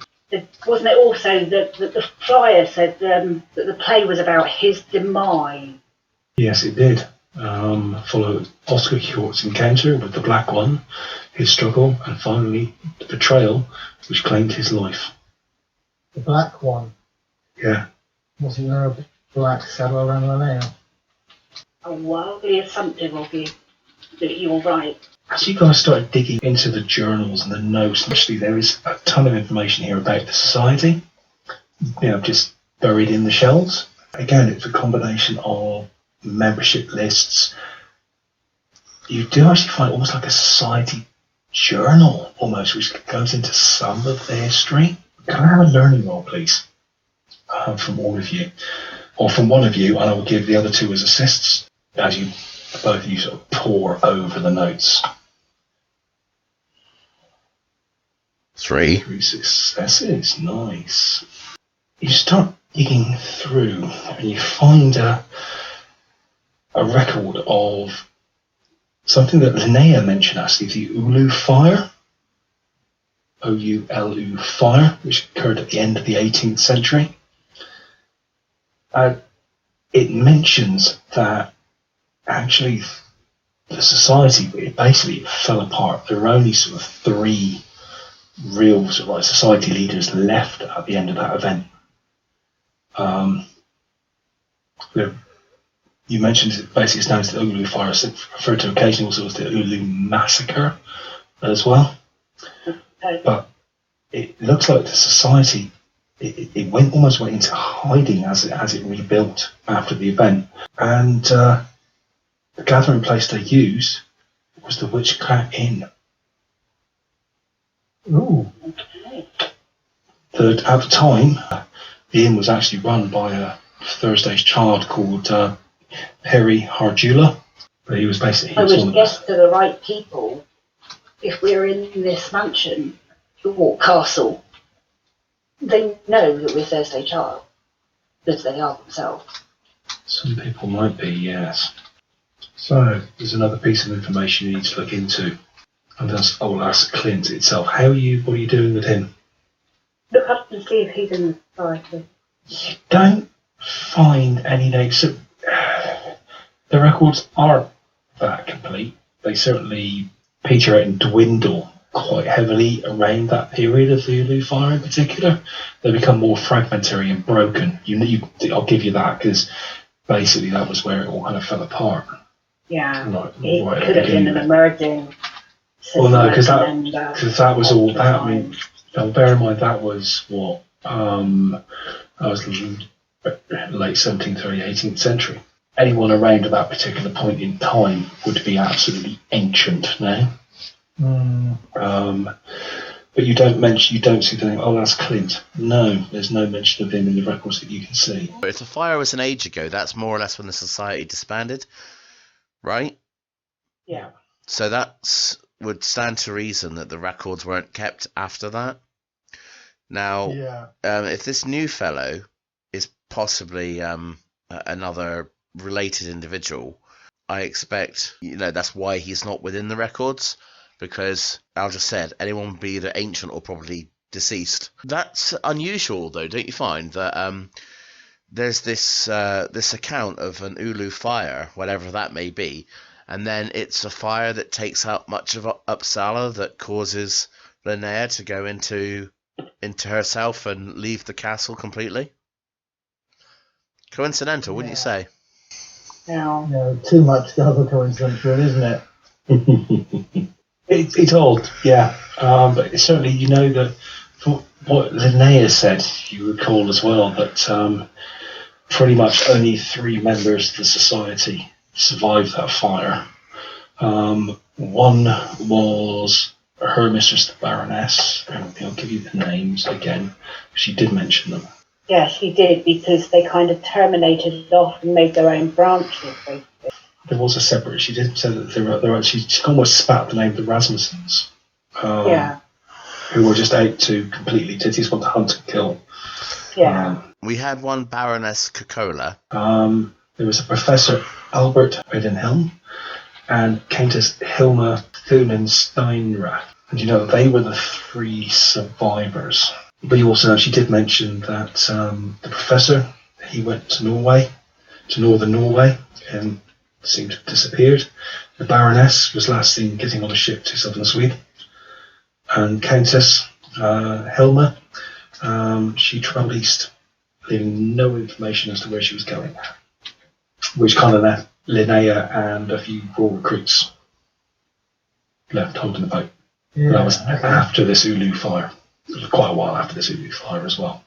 S2: Wasn't it also that the flyer said that the play was about his demise?
S4: Yes, it did. Followed Oscar Hjort's encounter with the Black One, his struggle, and finally the betrayal which claimed his life.
S3: The Black One?
S4: Yeah.
S3: Was it a black shadow around the nail?
S2: A wildly assumptive of you, that you're right.
S4: As you guys started digging into the journals and the notes, actually there is a ton of information here about the society, just buried in the shelves. Again, it's a combination of membership lists. You do actually find almost like a society journal, almost, which goes into some of the history. Can I have a learning roll, please, from all of you, or from one of you, and I will give the other two as assists as you both of you sort of pore over the notes.
S1: 3.
S4: 3 successes, nice. You start digging through and you find a record of something that Linnea mentioned, actually, the Oulu fire, O-U-L-U fire, which occurred at the end of the 18th century. It mentions that actually the society, it basically fell apart. There were only sort of 3 real sort of like society leaders left at the end of that event. You mentioned it basically it's known as the Oulu fire, referred to occasionally also as the Oulu massacre as well. But it looks like the society it almost went into hiding as it rebuilt after the event, and the gathering place they used was the Witchcraft Inn.
S3: Ooh.
S4: At the time, the inn was actually run by a Thursday's child called Perry Harjula, but he was basically...
S2: I would guess to the right people, if we're in this mansion or castle, they know that we're Thursday child, because they are themselves.
S4: Some people might be, yes. So, there's another piece of information you need to look into. And I will ask Clynt itself, what are you doing with him?
S2: Look up and see if he's in the society.
S4: You don't find any names. So, the records aren't that complete. They certainly peter out and dwindle quite heavily around that period of the Ulu Fire in particular. They become more fragmentary and broken. I'll give you that, because basically that was where it all kind of fell apart.
S2: Yeah,
S4: Right,
S2: it
S4: right
S2: could have been an emerging.
S4: Well, no, because
S2: segment
S4: that was all that. I
S2: time.
S4: mean, bear in mind that was what I was late 17th, early 18th century. Anyone around at that particular point in time would be absolutely ancient now. But you don't see the name. Oh, that's Clynt. No, there's no mention of him in the records that you can see.
S1: But if the fire was an age ago, that's more or less when the society disbanded, right?
S2: Yeah.
S1: So that would stand to reason that the records weren't kept after that. Now, if this new fellow is possibly another related individual, I expect, that's why he's not within the records, because Al just said anyone would be either ancient or probably deceased. That's unusual, though, don't you find? That there's this account of an Ulu fire, whatever that may be, and then it's a fire that takes out much of Uppsala that causes Linnea to go into herself and leave the castle completely. Coincidental, wouldn't you say?
S2: Yeah.
S3: Too much other coincidental, isn't it?
S4: It's odd, yeah. But certainly, that from what Linnea said, you recall as well, that pretty much only 3 members of the society survived that fire. One was her mistress, the Baroness. I'll give you the names again. She did mention them.
S2: Yeah, she did, because they kind of terminated it off and made their own branches, basically.
S4: There was a separate. She did say that she almost spat the name of the Rasmussens. Who were just out to completely. They just want to hunt and kill.
S2: Yeah.
S1: We had one Baroness Coca-Cola.
S4: There was a Professor Albert Weidenhelm and Countess Hilma Thunensteinrath. And they were the 3 survivors. But you also know she did mention that the professor, he went to Norway, to northern Norway, and seemed to have disappeared. The Baroness was last seen getting on a ship to southern Sweden. And Countess Hilma, she travelled east, leaving no information as to where she was going, which kind of left Linnea and a few raw recruits left holding the boat.
S3: Yeah,
S4: that was after this Ulu fire. It was quite a while after this Ulu fire as well.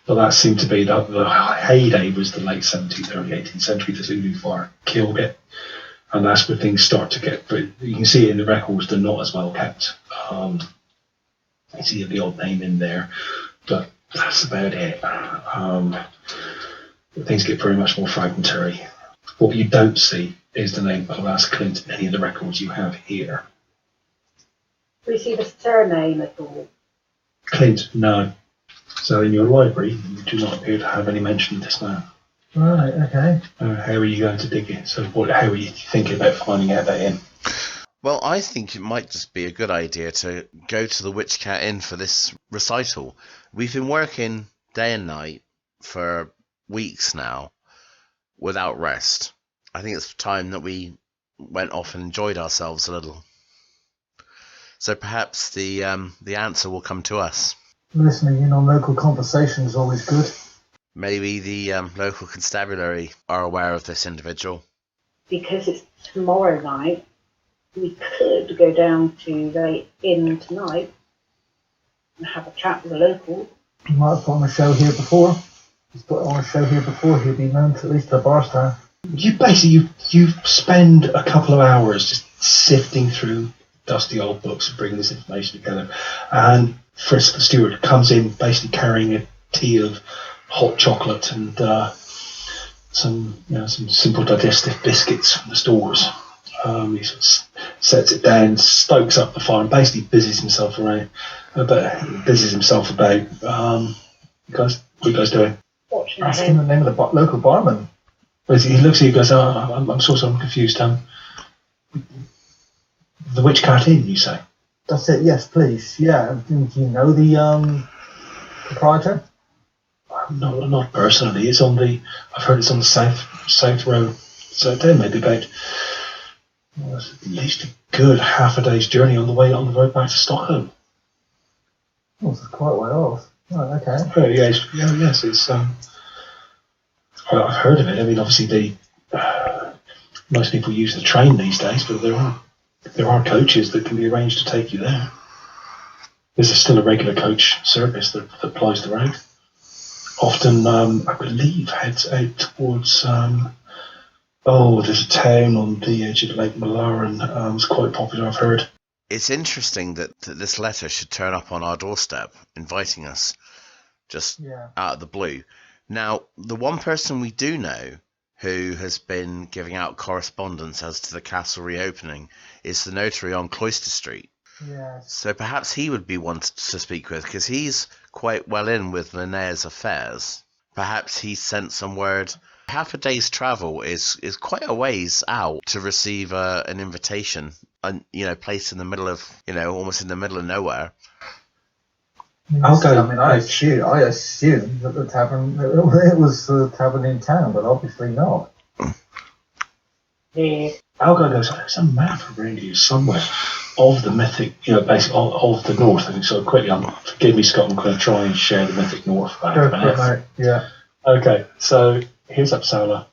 S4: But that seemed to be the heyday was the late 17th, early 18th century. This Ulu fire killed it. And that's where things start to get... But you can see it in the records, they're not as well kept. You see the odd name in there, but that's about it. Things get very much more fragmentary. What you don't see is the name of Clynt in any of the records you have here.
S2: Do we see the surname at all?
S4: Clynt, no. So in your library, you do not appear to have any mention of this man.
S3: Right, okay.
S4: How are you going to dig it? So how are you thinking about finding out that in?
S1: Well, I think it might just be a good idea to go to the Witch Cat Inn for this recital. We've been working day and night for weeks now without rest. I think it's time that we went off and enjoyed ourselves a little. So perhaps the answer will come to us.
S3: Listening in on local conversation is always good.
S1: Maybe the local constabulary are aware of this individual.
S2: Because it's tomorrow night, we could go down to the inn tonight and have a chat with the locals.
S3: You might have put on a show here before. He's put on a show here before, he'll be known to at least the bar staff.
S4: You spend a couple of hours just sifting through dusty old books and bringing this information together. And Frisk the steward comes in basically carrying a tea of hot chocolate and some simple digestive biscuits from the stores. He sort of sets it down, stokes up the fire, and basically busies himself about. What are you guys doing?
S2: Watching
S3: Asking the name of the local barman.
S4: He looks at you and goes, I'm confused. The Witch Cat Inn, you say?
S3: That's it, yes, please. Yeah, do you know the proprietor?
S4: Not personally. It's on the. I've heard it's on the south road. So then maybe about at least a good half a day's journey on the road back to Stockholm.
S3: Oh, it's quite a way off. Oh, okay.
S4: Oh, yes. It's. I've heard of it. I mean, obviously most people use the train these days, but there are coaches that can be arranged to take you there. There's still a regular coach service that plies the road. Often, I believe, heads out towards. There's a town on the edge of Lake Malaran. It's quite popular, I've heard.
S1: It's interesting that this letter should turn up on our doorstep, inviting us just out of the blue. Now, the one person we do know who has been giving out correspondence as to the castle reopening is the notary on Cloister Street.
S3: Yes.
S1: So perhaps he would be one to speak with, because he's quite well in with Linnea's affairs. Perhaps he sent some word. Half a day's travel is quite a ways out to receive an invitation, placed in the middle of, almost in the middle of nowhere.
S3: I assume that the tavern, it was the tavern in town, but obviously not.
S2: Yeah.
S4: Algar goes, there's a map around here somewhere of the mythic, basically of the north. And so quickly, forgive me, Scott, I'm going to try and share the mythic north.
S3: Yeah.
S4: Okay, so here's Uppsala.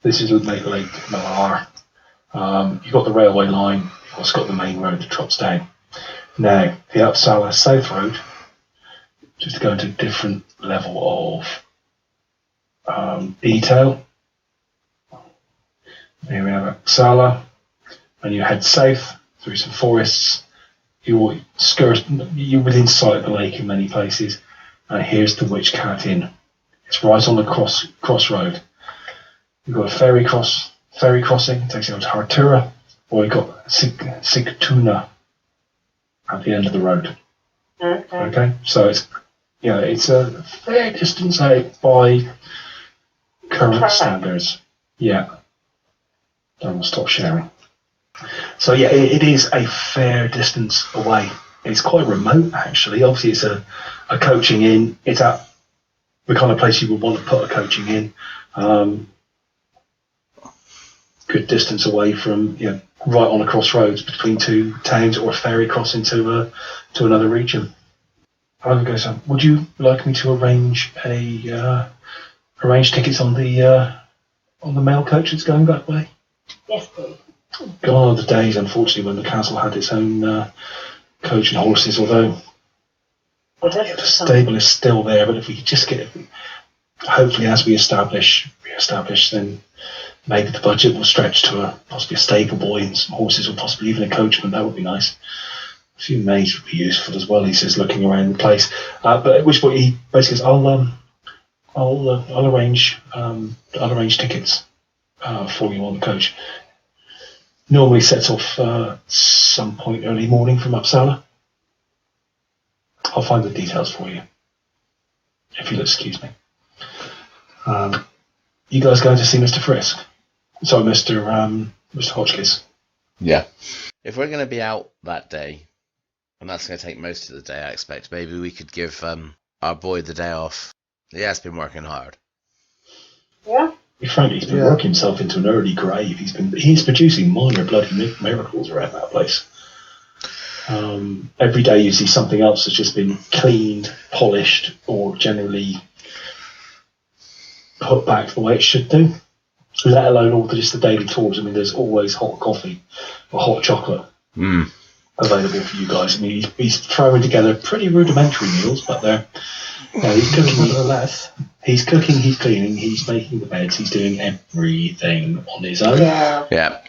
S4: This is Lake Malar. You've got the railway line. It's got the main road that trots down. Now, the Uppsala South Road, just to go into a different level of detail. Here we have Uppsala, and you head south through some forests. You're within sight of the lake in many places, and here's the Witch Cat Inn. It's right on the crossroad. You've got a ferry crossing, it takes you on to Hartura, or you've got Sigtuna at the end of the road. Okay, so it's a fair distance out by current standards. Yeah. Don't stop sharing. So it is a fair distance away. It's quite remote actually. Obviously it's a coaching inn. It's at the kind of place you would want to put a coaching inn. Good distance away from right on the crossroads between two towns, or a ferry crossing to another region. Would you like me to arrange tickets on the mail coach that's going that way?
S2: Yes, please.
S4: Gone are the days, unfortunately, when the castle had its own coach and horses, although the stable is still there. But if we could just hopefully as we re-establish, then maybe the budget will stretch to possibly a stable boy and some horses, or possibly even a coachman. That would be nice. A few maids would be useful as well, he says, looking around the place. But at which point he basically says, I'll arrange tickets for you on the coach. Normally sets off some point early morning from Uppsala. I'll find the details for you, if you'll excuse me. You guys going to see Mr. Frisk? Sorry, Mr. Hotchkiss.
S1: Yeah. If we're going to be out that day, and that's going to take most of the day, I expect, maybe we could give our boy the day off. He has been working hard.
S2: Yeah.
S4: Frankly, he's been working himself into an early grave. He's producing minor bloody miracles around that place. Every day you see something else that's just been cleaned, polished, or generally put back the way it should do. Let alone all just the daily tours. I mean, there's always hot coffee or hot chocolate available for you guys. I mean, he's throwing together pretty rudimentary meals, but they're he's cooking. He's cooking, he's cleaning, he's making the beds, he's doing everything on his own.
S1: Yeah.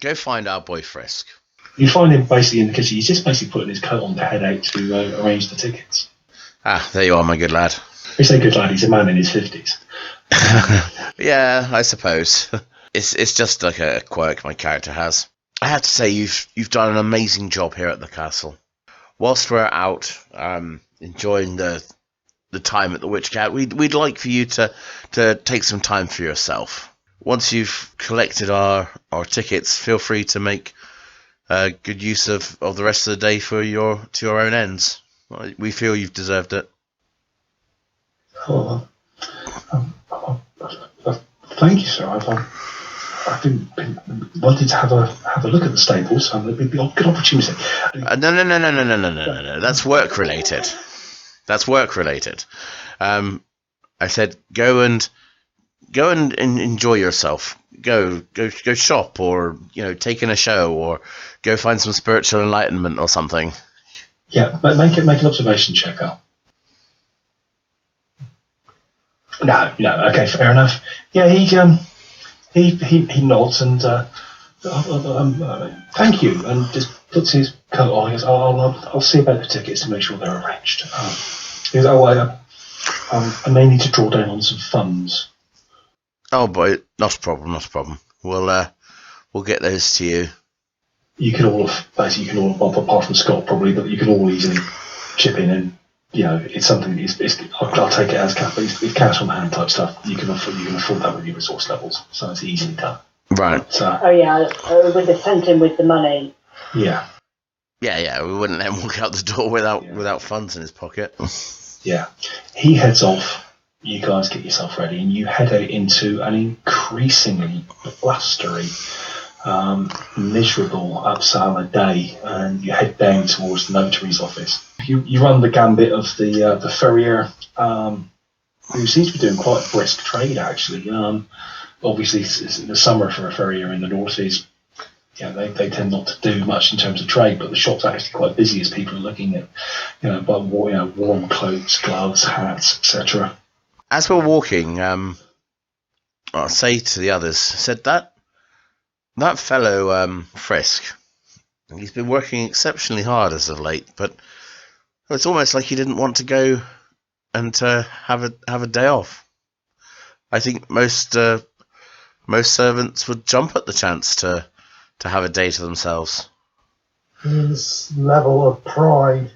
S1: Go find our boy Frisk.
S4: You find him basically in the kitchen. He's just basically putting his coat on to head out to arrange the tickets.
S1: Ah, there you are, my good lad.
S4: You say good lad, he's a man in his 50s.
S1: Yeah, I suppose. It's just like a quirk my character has. I have to say, you've done an amazing job here at the castle. Whilst we're out enjoying the time at the Witch Cat, we'd like for you to take some time for yourself. Once you've collected our tickets, feel free to make good use of the rest of the day to your own ends. We feel you've deserved it.
S4: Oh, thank you, sir. I've been wanting to have a look at the stables, and it'd be a good opportunity.
S1: No. That's work related. That's work related. I said go and enjoy yourself. Go shop, or take in a show, or go find some spiritual enlightenment or something.
S4: Yeah, make an observation check, Al. No, okay, fair enough. Yeah, he nods and thank you, and just puts his coat on. He goes, I'll see about the tickets to make sure they're arranged. He goes, I may need to draw down on some funds.
S1: Oh boy, not a problem. We'll get those to you.
S4: You can all apart from Scott probably, but you can all easily chip in, and it's something. I'll take it as cash, but it's cash on hand type stuff. You can afford that with your resource levels, so it's easily done.
S1: Right.
S2: With the sent in with the money.
S4: Yeah.
S1: Yeah. We wouldn't let him walk out the door without funds in his pocket.
S4: Yeah. He heads off. You guys get yourself ready, and you head out into an increasingly blustery, miserable Uppsala day, and you head down towards the notary's office. You run the gambit of the furrier, who seems to be doing quite a brisk trade actually. Obviously, it's the summer for a furrier in the north is, they tend not to do much in terms of trade, but the shop's actually quite busy as people are looking at, warm clothes, gloves, hats, etc.
S1: As we're walking, I'll say to the others, said that fellow Frisk, he's been working exceptionally hard as of late, but it's almost like he didn't want to go and have a day off. I think most servants would jump at the chance to have a day to themselves.
S3: His level of pride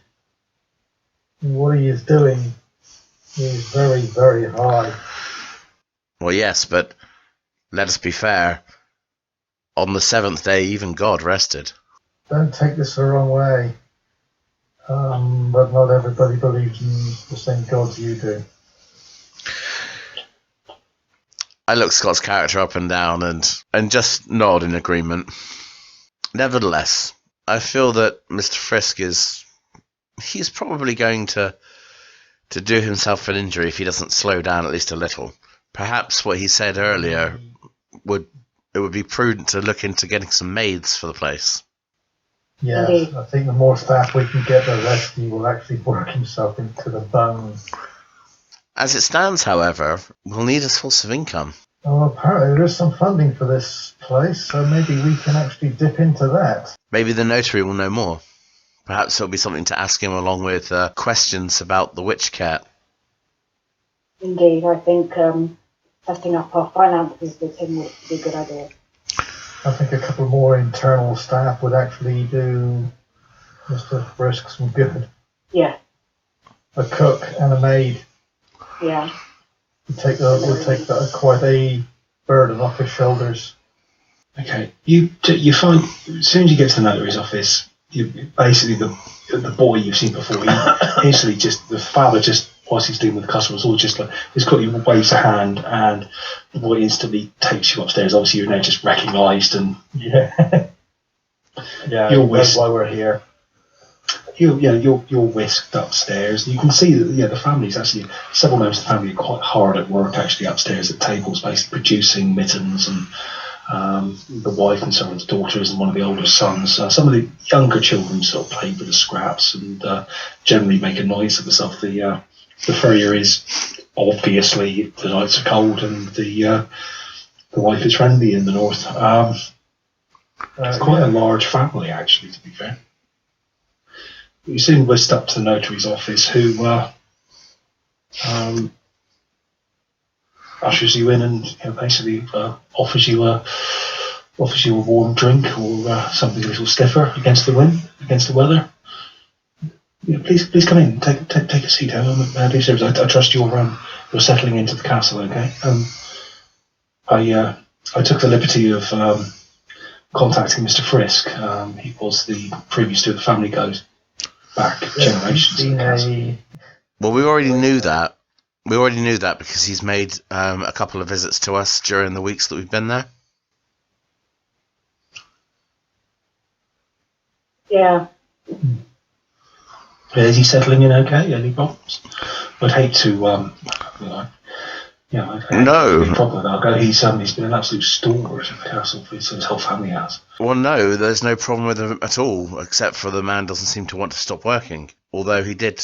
S3: in what he is doing is very, very high.
S1: Well, yes, but let us be fair. On the seventh day, even God rested.
S3: Don't take this the wrong way, but not everybody believes in the same gods you do.
S1: I look Scott's character up and down and just nod in agreement. Nevertheless, I feel that Mr. Frisk he's probably going to do himself an injury if he doesn't slow down at least a little. Perhaps what he said earlier would be prudent to look into getting some maids for the place.
S3: Yeah, I think the more staff we can get, the less he will actually work himself into the bone.
S1: As it stands, however, we'll need a source of income.
S3: Oh, apparently there is some funding for this place, so maybe we can actually dip into that.
S1: Maybe the notary will know more. Perhaps it'll be something to ask him along with questions about the witch cat.
S2: Indeed, I think testing up our finances with him would be a good idea.
S3: I think a couple more internal staff would actually do Mr. Frisk some good.
S2: Yeah.
S3: A cook and a maid.
S2: Yeah.
S3: Would take that quite a burden off his shoulders.
S4: Okay, you find as soon as you get to the notary's office, basically the boy you've seen before, he instantly the father whilst he's dealing with the customers, all just like he's quickly waves a hand, and the boy instantly takes you upstairs. Obviously, you're now just recognised, and
S3: yeah, that's why we're here.
S4: You're whisked upstairs. You can see that the family's actually, several members of the family are quite hard at work actually upstairs at tables, basically producing mittens, and the wife and some of the daughters and one of the older sons. Some of the younger children sort of play with the scraps and generally make a noise of themselves. The furrier is obviously, the nights are cold and the wife is friendly in the north. It's quite a large family actually, to be fair. You soon whisked up to the notary's office, who ushers you in and basically offers you a warm drink or something a little stiffer against the wind, against the weather. Please come in, take a seat. I trust you're settling into the castle, okay? I took the liberty of contacting Mr. Frisk. He was the previous to the family goes back generations.
S1: Well, we already knew that. We already knew that because he's made a couple of visits to us during the weeks that we've been there.
S2: Yeah.
S4: Is he settling in okay? Any problems? I'd hate to, I'd hate
S1: No.
S4: to be a problem with Argo. He's been an absolute stalwart of the castle for his whole family has.
S1: Well, no, there's no problem with him at all, except for the man doesn't seem to want to stop working. Although he did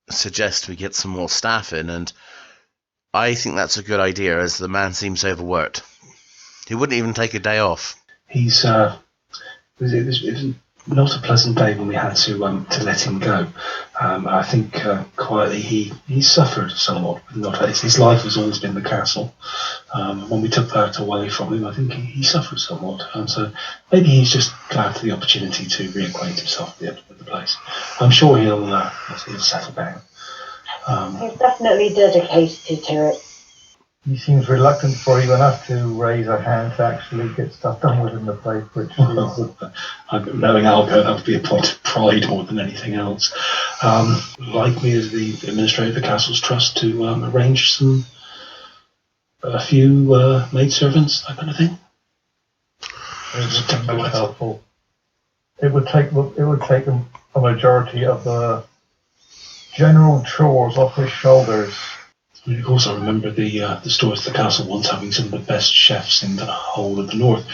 S1: suggest we get some more staff in, and I think that's a good idea, as the man seems overworked. He wouldn't even take a day off.
S4: He's, it was not a pleasant day when we had to let him go. I think quietly he suffered somewhat. His life has always been the castle. When we took that away from him, I think he suffered somewhat. So maybe he's just glad for the opportunity to reacquaint himself with the place. I'm sure he'll settle down.
S2: He's definitely dedicated to it.
S3: He seems reluctant before he will have to raise a hand to actually get stuff done within the place, which is...
S4: Knowing Algo, that would be a point of pride more than anything else. Like me as the administrator of the Castle's Trust to arrange a few maidservants, that kind of thing.
S3: It would be helpful. It would take a majority of the general chores off his shoulders.
S4: Of course, I remember the stores of the castle once having some of the best chefs in the whole of the north.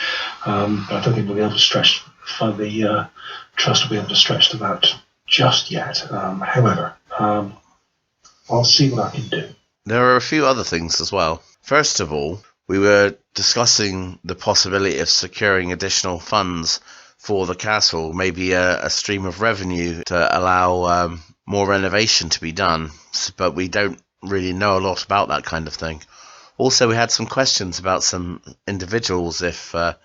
S4: But I don't think we'll be able to stretch. The trust will be able to stretch to that just yet. However, I'll see what I can do.
S1: There are a few other things as well. First of all, we were discussing the possibility of securing additional funds for the castle, maybe a stream of revenue to allow more renovation to be done, but we don't really know a lot about that kind of thing. Also, we had some questions about some individuals that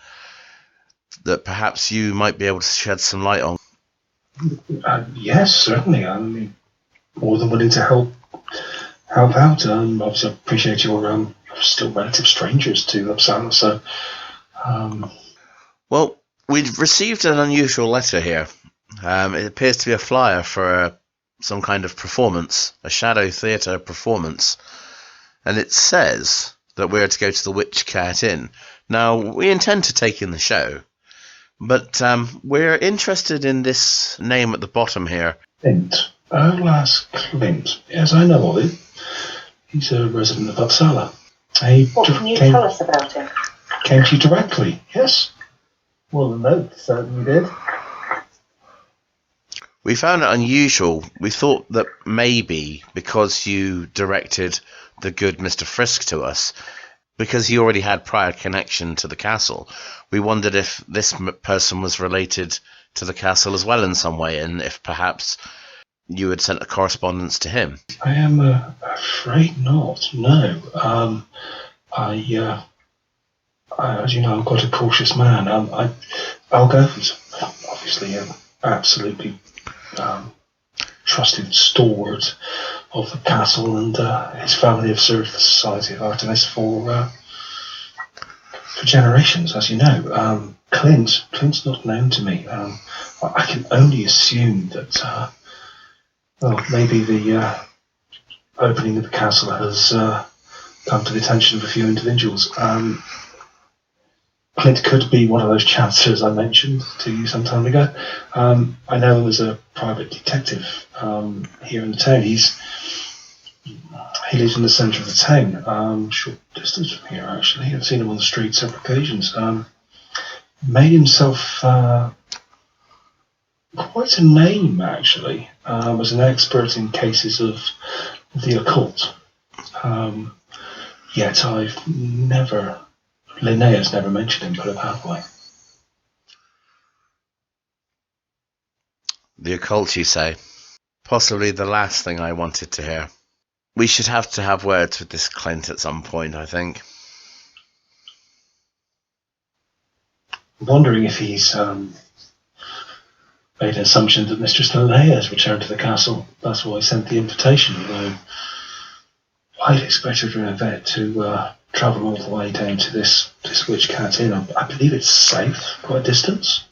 S1: perhaps you might be able to shed some light on.
S4: Yes, certainly. I'm more than willing to help out. Obviously, I appreciate you're still relative strangers to Uppsala, so...
S1: Well, we'd received an unusual letter here. It appears to be a flyer for some kind of performance, a shadow theatre performance, and it says that we're to go to the Witch Cat Inn. Now, we intend to take in the show, but we're interested in this name at the bottom here.
S4: Clynt. Alas, Clynt. Yes, I know of him. He's a resident of Uppsala.
S2: What can you tell us about him?
S4: Came to you directly, yes?
S3: Well, the note certainly did.
S1: We found it unusual. We thought that maybe because you directed the good Mr. Frisk to us, because he already had prior connection to the castle, we wondered if this person was related to the castle as well in some way, and if perhaps you had sent a correspondence to him.
S4: I am afraid not, no. As you know, I'm quite a cautious man. Algo is obviously absolutely trusted stalwart of the castle, and his family have served the Society of Artemis for generations, as you know. Clint's not known to me. I can only assume that, maybe the opening of the castle has come to the attention of a few individuals. Clynt could be one of those chancellors I mentioned to you some time ago. I know him as a private detective here in the town. He lives in the centre of the town, short distance from here actually. I've seen him on the street several occasions. Made himself quite a name actually, as an expert in cases of the occult. Yet Linnea's never mentioned him, put it that way.
S1: The occult, you say? Possibly the last thing I wanted to hear. We should have words with this Clynt at some point, I think.
S4: I'm wondering if he's made an assumption that Mistress Linnea has returned to the castle. That's why he sent the invitation, although I'd expected Rinevette to travel all the way down to this Witch Cat Inn. I believe it's safe, quite a distance.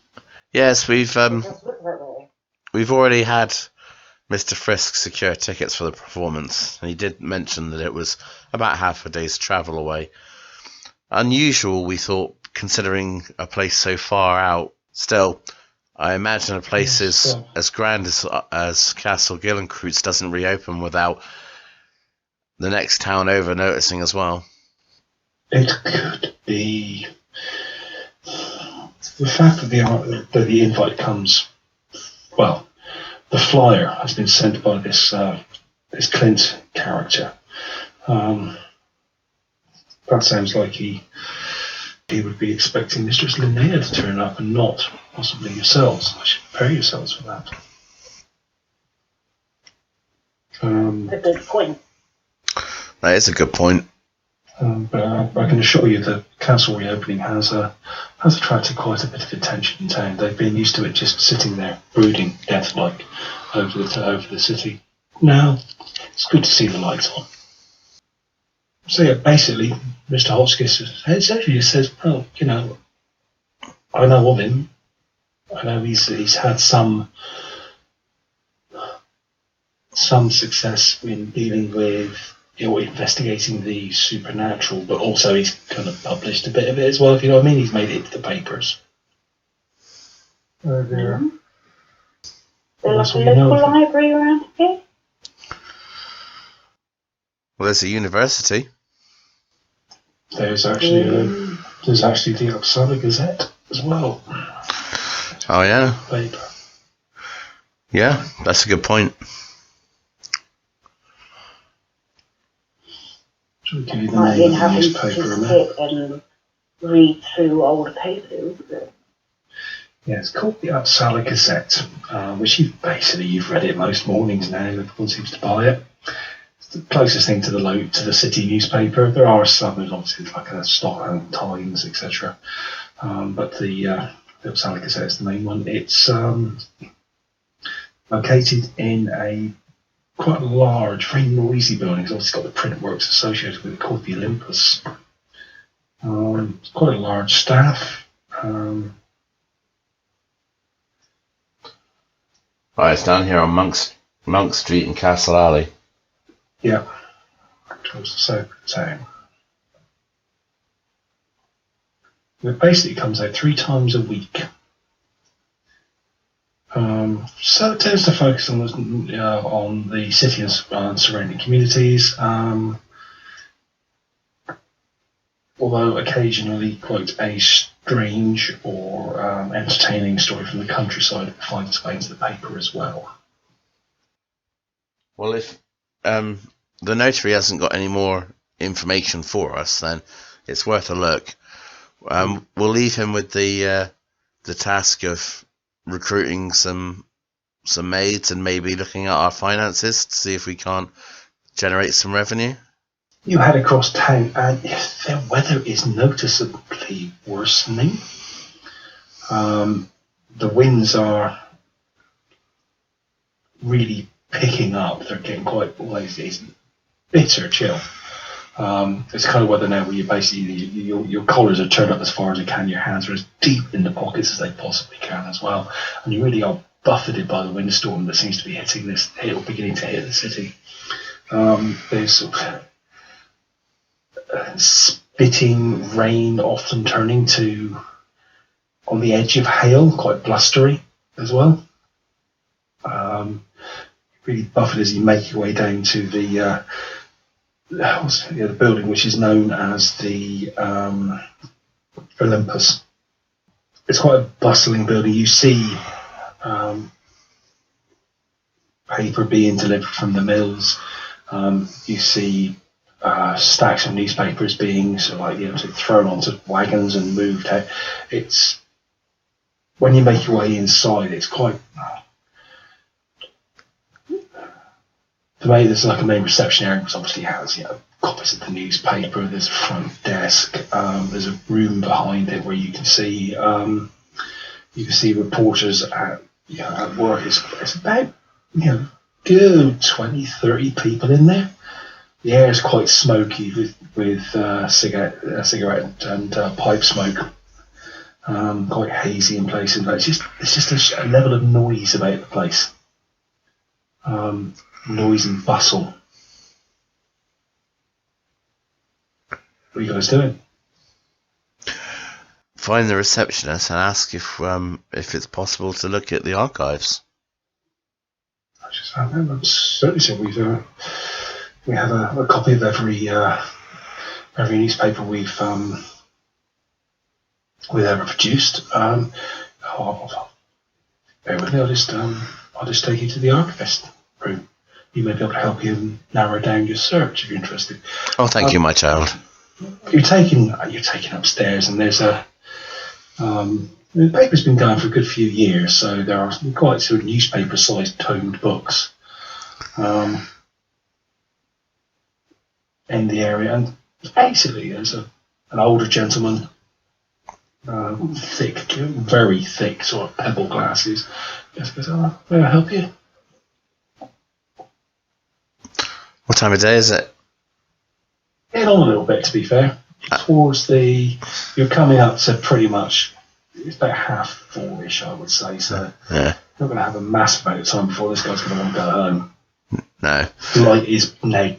S1: Yes, we've already had Mr. Frisk secure tickets for the performance. He did mention that it was about half a day's travel away. Unusual, we thought, considering a place so far out. Still, I imagine a place as grand as Castle Gillencroots doesn't reopen without the next town over noticing as well.
S4: It could be the fact that the invite comes. Well, the flyer has been sent by this Clynt character. That sounds like he would be expecting Mistress Linnea to turn up and not possibly yourselves. I should prepare yourselves for that.
S2: A good point.
S1: That is a good point.
S4: But I can assure you the castle reopening has attracted quite a bit of attention in town. They've been used to it just sitting there, brooding, death-like, over the city. Now, it's good to see the lights on. So yeah, basically, Mr. Hotchkiss essentially just says, well, you know, I know of him. I know he's had some success in dealing with, you know, investigating the supernatural, but also he's kind of published a bit of it as well, if you know what I mean. He's made it into the papers.
S3: Oh dear.
S2: Mm-hmm. There's like a local library around here?
S1: Well, there's a university.
S4: There's actually the Uppsala Gazette as well.
S1: Oh yeah.
S4: Paper.
S1: Yeah, that's a good point.
S4: Give you the
S2: Might
S4: name
S2: be
S4: of the
S2: having to
S4: newspaper and
S2: sit and read through old papers.
S4: yeah, it's called the Uppsala Gazette, which you've read it most mornings now. Everyone seems to buy it. It's the closest thing to the city newspaper. There are some, there's obviously like a Stockholm Times, etc. But the Uppsala Gazette is the main one. It's located in a quite large, very noisy building. It's obviously got the print works associated with it called the Olympus. It's quite a large staff.
S1: Right, it's down here on Monk Street in Castle Alley.
S4: Yeah, towards the south of town. It basically comes out 3 times a week. So it tends to focus on the city and surrounding communities, although occasionally quite a strange or entertaining story from the countryside finds its way into the paper as well.
S1: Well, if the notary hasn't got any more information for us, then it's worth a look. We'll leave him with the task of recruiting some maids and maybe looking at our finances to see if we can't generate some revenue.
S4: You head across town and the weather is noticeably worsening. The winds are really picking up. They're getting quite, it's bitter chill. It's kind of weather now where you basically, your collars are turned up as far as you can, your hands are as deep in the pockets as they possibly can as well. And you really are buffeted by the windstorm that seems to be beginning to hit the city. There's sort of spitting rain, often turning to, on the edge of hail, quite blustery as well. Really buffeted as you make your way down to the building which is known as the Olympus. It's quite a bustling building. You see paper being delivered from the mills. You see stacks of newspapers being thrown onto wagons and moved out. It's when you make your way inside, it's quite. For me, there's like a main reception area, which obviously has copies of the newspaper. There's a front desk. There's a room behind it where you can see reporters at work. It's about good 20, 30 people in there. The air is quite smoky with cigarette and pipe smoke. Quite hazy in places. But it's just a level of noise about the place. noise and bustle. What are you guys doing?
S1: Find the receptionist and ask if it's possible to look at the archives.
S4: Certainly, so we have a copy of every newspaper we've ever produced. Bear with me. I'll just take you to the archivist room. You may be able to help you narrow down your search if you're interested.
S1: Oh, thank you, my child.
S4: You're taken upstairs, and there's the paper's been going for a good few years, so there are some quite sort of newspaper-sized tomed books in the area, and basically there's an older gentleman, thick, very thick, sort of pebble glasses. Just goes, "Oh, may I help you?"
S1: What time of day is it?
S4: Getting on a little bit, to be fair. You're coming up to pretty much, it's about 4:30ish, I would say, so
S1: Yeah.
S4: you're not going to have a massive amount of time before this guy's going to want to go home.
S1: No.
S4: The light is now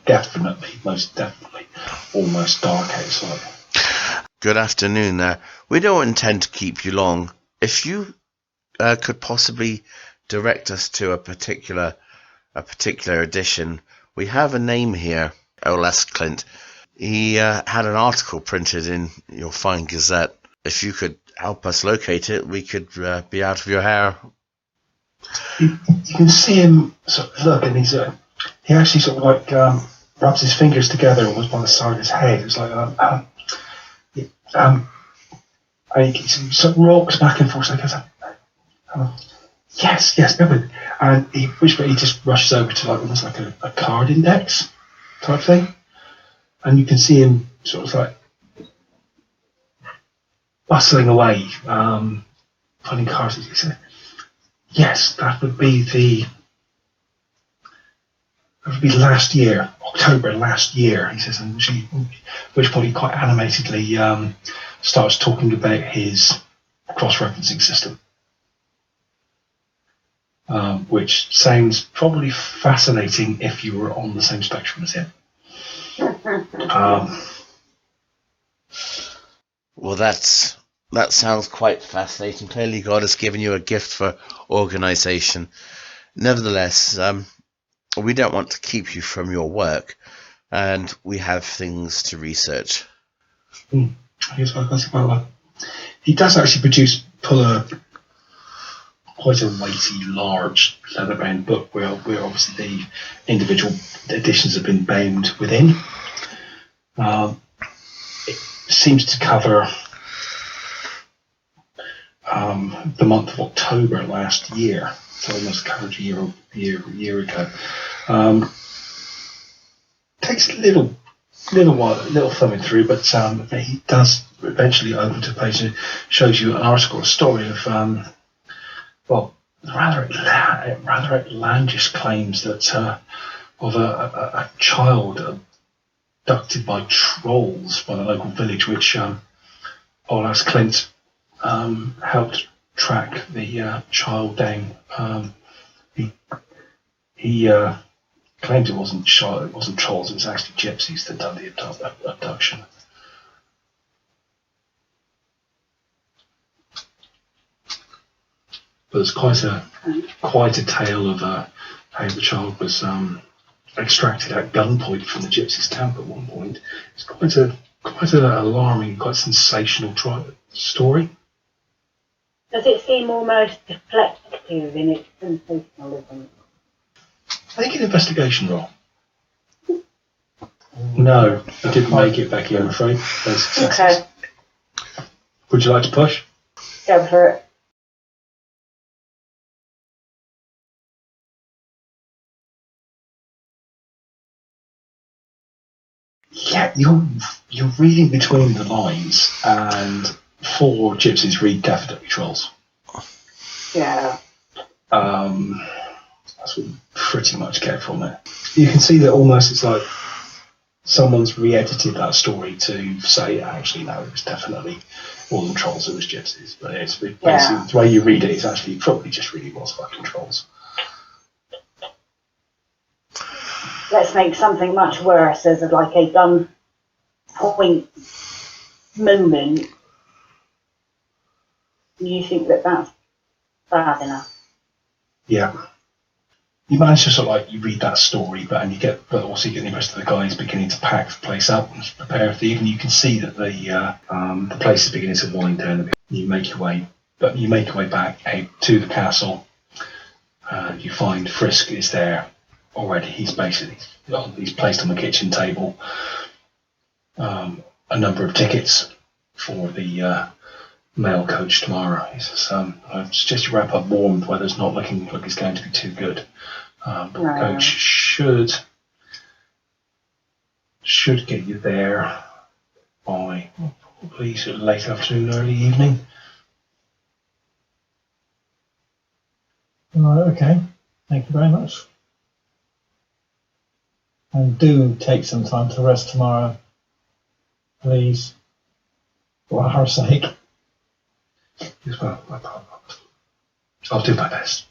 S4: most definitely, almost dark outside.
S1: Good afternoon there. We don't intend to keep you long. If you could possibly direct us to a particular edition. We have a name here. I'll ask Clynt. He had an article printed in your fine Gazette. If you could help us locate it, we could be out of your hair.
S4: You can see him sort of look, and he actually sort of like rubs his fingers together almost by the side of his head. It's like and he sort of rocks back and forth. Like, yes, definitely. And he just rushes over to like almost like a card index type thing, and you can see him sort of like bustling away, finding cards. He said, "Yes, that would be last year, October last year," he says, and which point he quite animatedly starts talking about his cross-referencing system, which sounds probably fascinating if you were on the same spectrum as him.
S1: Well, that sounds quite fascinating. Clearly, God has given you a gift for organisation. Nevertheless, we don't want to keep you from your work, and we have things to research.
S4: He does actually pull quite a weighty, large leather-bound book where obviously the individual editions have been bound within. It seems to cover the month of October last year, so almost covered a year ago. Takes a little thumbing through, but he does eventually open to a page and shows you an article, a story of rather outlandish claims that of a child abducted by trolls by the local village, which I'll ask Clynt helped track the child down. He claimed it wasn't trolls, it was actually gypsies that done the abduction. But there's quite a tale of how the child was extracted at gunpoint from the gypsies' camp at one point. It's quite an alarming, quite sensational story.
S2: Does it seem almost deflective in its sensationalism?
S4: Make an investigation roll. No, I didn't make it, Becky, I'm afraid. No successes.
S2: Okay.
S4: Would you like to push?
S2: Go for it.
S4: Yeah, you're reading between the lines, and 4 gypsies read definitely trolls.
S2: Yeah.
S4: That's what you pretty much get from it. You can see that almost it's like someone's re-edited that story to say, actually, no, it was definitely more than trolls, it was gypsies. But it's basically the way you read it is actually probably just really was fucking trolls.
S2: let's make something much worse as like a gun point moment. You think that that's bad enough?
S4: Yeah. You manage to sort of like, you read that story, but also you get the impression that the guy is beginning to pack the place up and prepare for the evening. You can see that the place is beginning to wind down a bit. You make your way back out to the castle. You find Frisk is there already. He's placed on the kitchen table a number of tickets for the mail coach tomorrow. He says, I suggest you wrap up warm. The weather's not looking like it's going to be too good. But the coach should get you there by probably sort of late afternoon, early evening.
S3: Right, okay. Thank you very much. And do take some time to rest tomorrow, please, for our sake.
S4: Yes, well, I'll do my best.